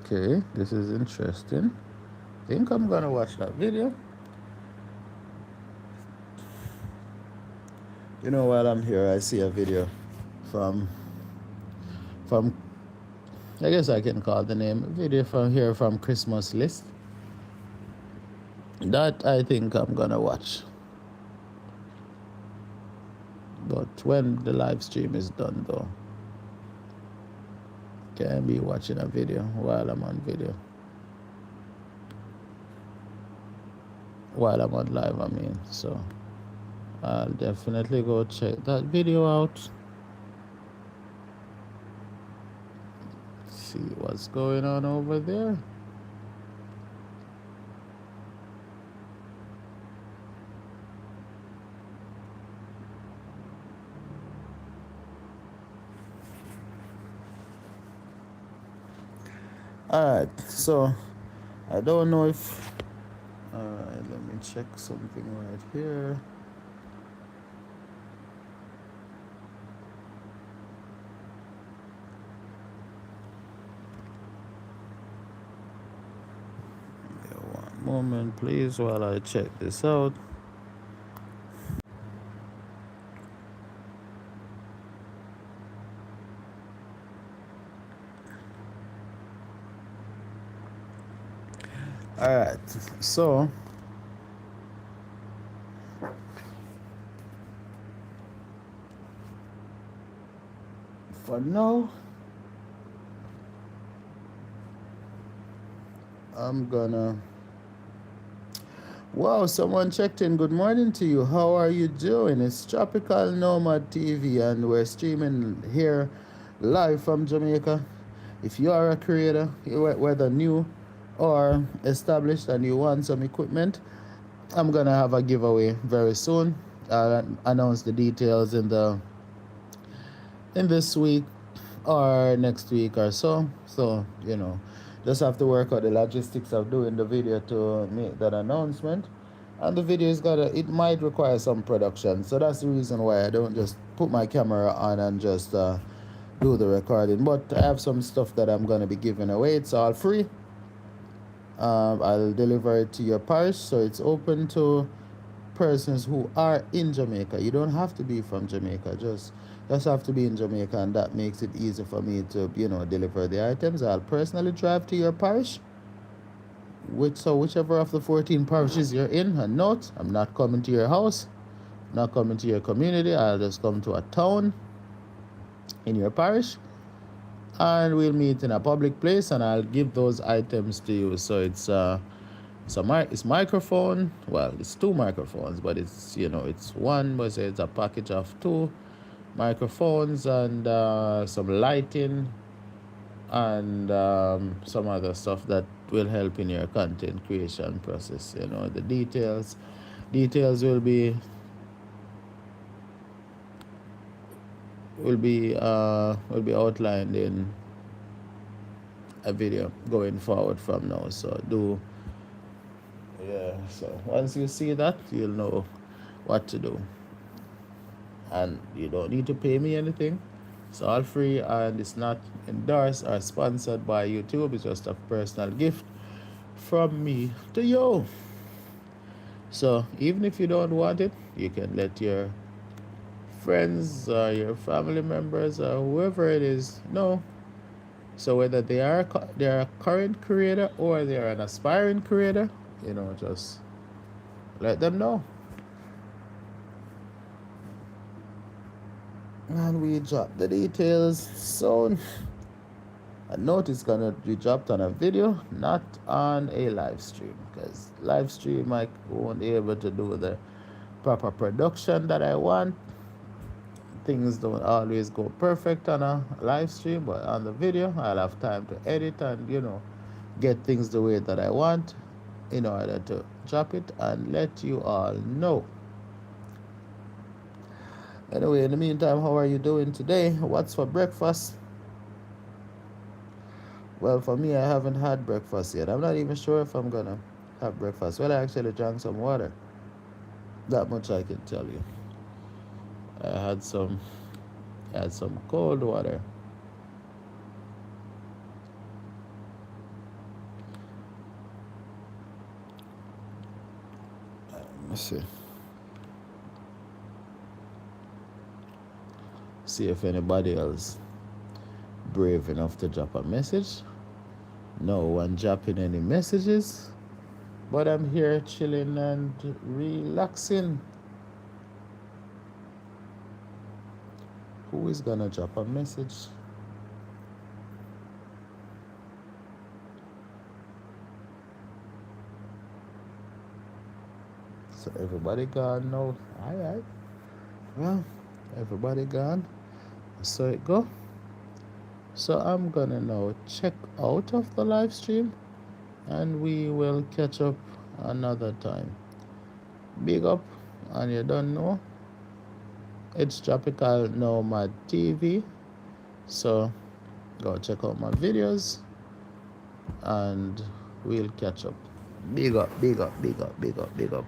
Okay, this is interesting. Think I'm gonna watch that video. You know, while I'm here, I see a video from I guess I can call the name video from here from Christmas List. That I think I'm gonna watch. But when the live stream is done, though, can't be watching a video while I'm on video. While I'm on live, I mean. So I'll definitely go check that video out. See what's going on over there. Alright, so I don't know if alright, let me check something right here. One moment please while I check this out. Alright, so for now, I'm gonna. Wow, someone checked in. Good morning to you. How are you doing? It's Tropical Nomad TV, and we're streaming here live from Jamaica. If you are a creator, whether new or established, and you want some equipment, I'm gonna have a giveaway very soon. I'll announce the details in this week or next week or so. So just have to work out the logistics of doing the video to make that announcement. And the video it might require some production, so that's the reason why I don't just put my camera on and just do the recording. But I have some stuff that I'm gonna be giving away. It's all free. I'll deliver it to your parish, so it's open to persons who are in Jamaica. You don't have to be from Jamaica, just have to be in Jamaica, and that makes it easy for me to deliver the items. I'll personally drive to your parish, whichever of the 14 parishes you're in. And note, I'm not coming to your house, not coming to your community. I'll just come to a town in your parish, and we'll meet in a public place, and I'll give those items to you. So it's microphone. Well, it's two microphones, but it's it's one, but it's a package of two microphones and some lighting and some other stuff that will help in your content creation process. The details will be outlined in a video going forward from now. So so once you see that, you'll know what to do. and you don't need to pay me anything. It's all free, and it's not endorsed or sponsored by YouTube. It's just a personal gift from me to you. So even if you don't want it, you can let your friends or your family members or whoever it is know. So whether they are a current creator or they are an aspiring creator, just let them know. And we drop the details soon. A note is gonna be dropped on a video, not on a live stream, because live stream I won't be able to do the proper production that I want. Things don't always go perfect on a live stream, but on the video I'll have time to edit and get things the way that I want in order to drop it and let you all know. Anyway, in the meantime, how are you doing today? What's for breakfast? Well, for me, I haven't had breakfast yet. I'm not even sure if I'm gonna have breakfast. Well, I actually drank some water. That much I can tell you. I had some cold water. Let me see. See if anybody else brave enough to drop a message. No one dropping any messages, but I'm here chilling and relaxing. Who is gonna drop a message? So everybody gone now. Alright. Well, everybody gone. So it go. So I'm gonna now check out of the live stream and we will catch up another time. Big up, and you don't know, it's Tropical Nomad TV. So go check out my videos and we'll catch up. Big up, big up, big up, big up, big up.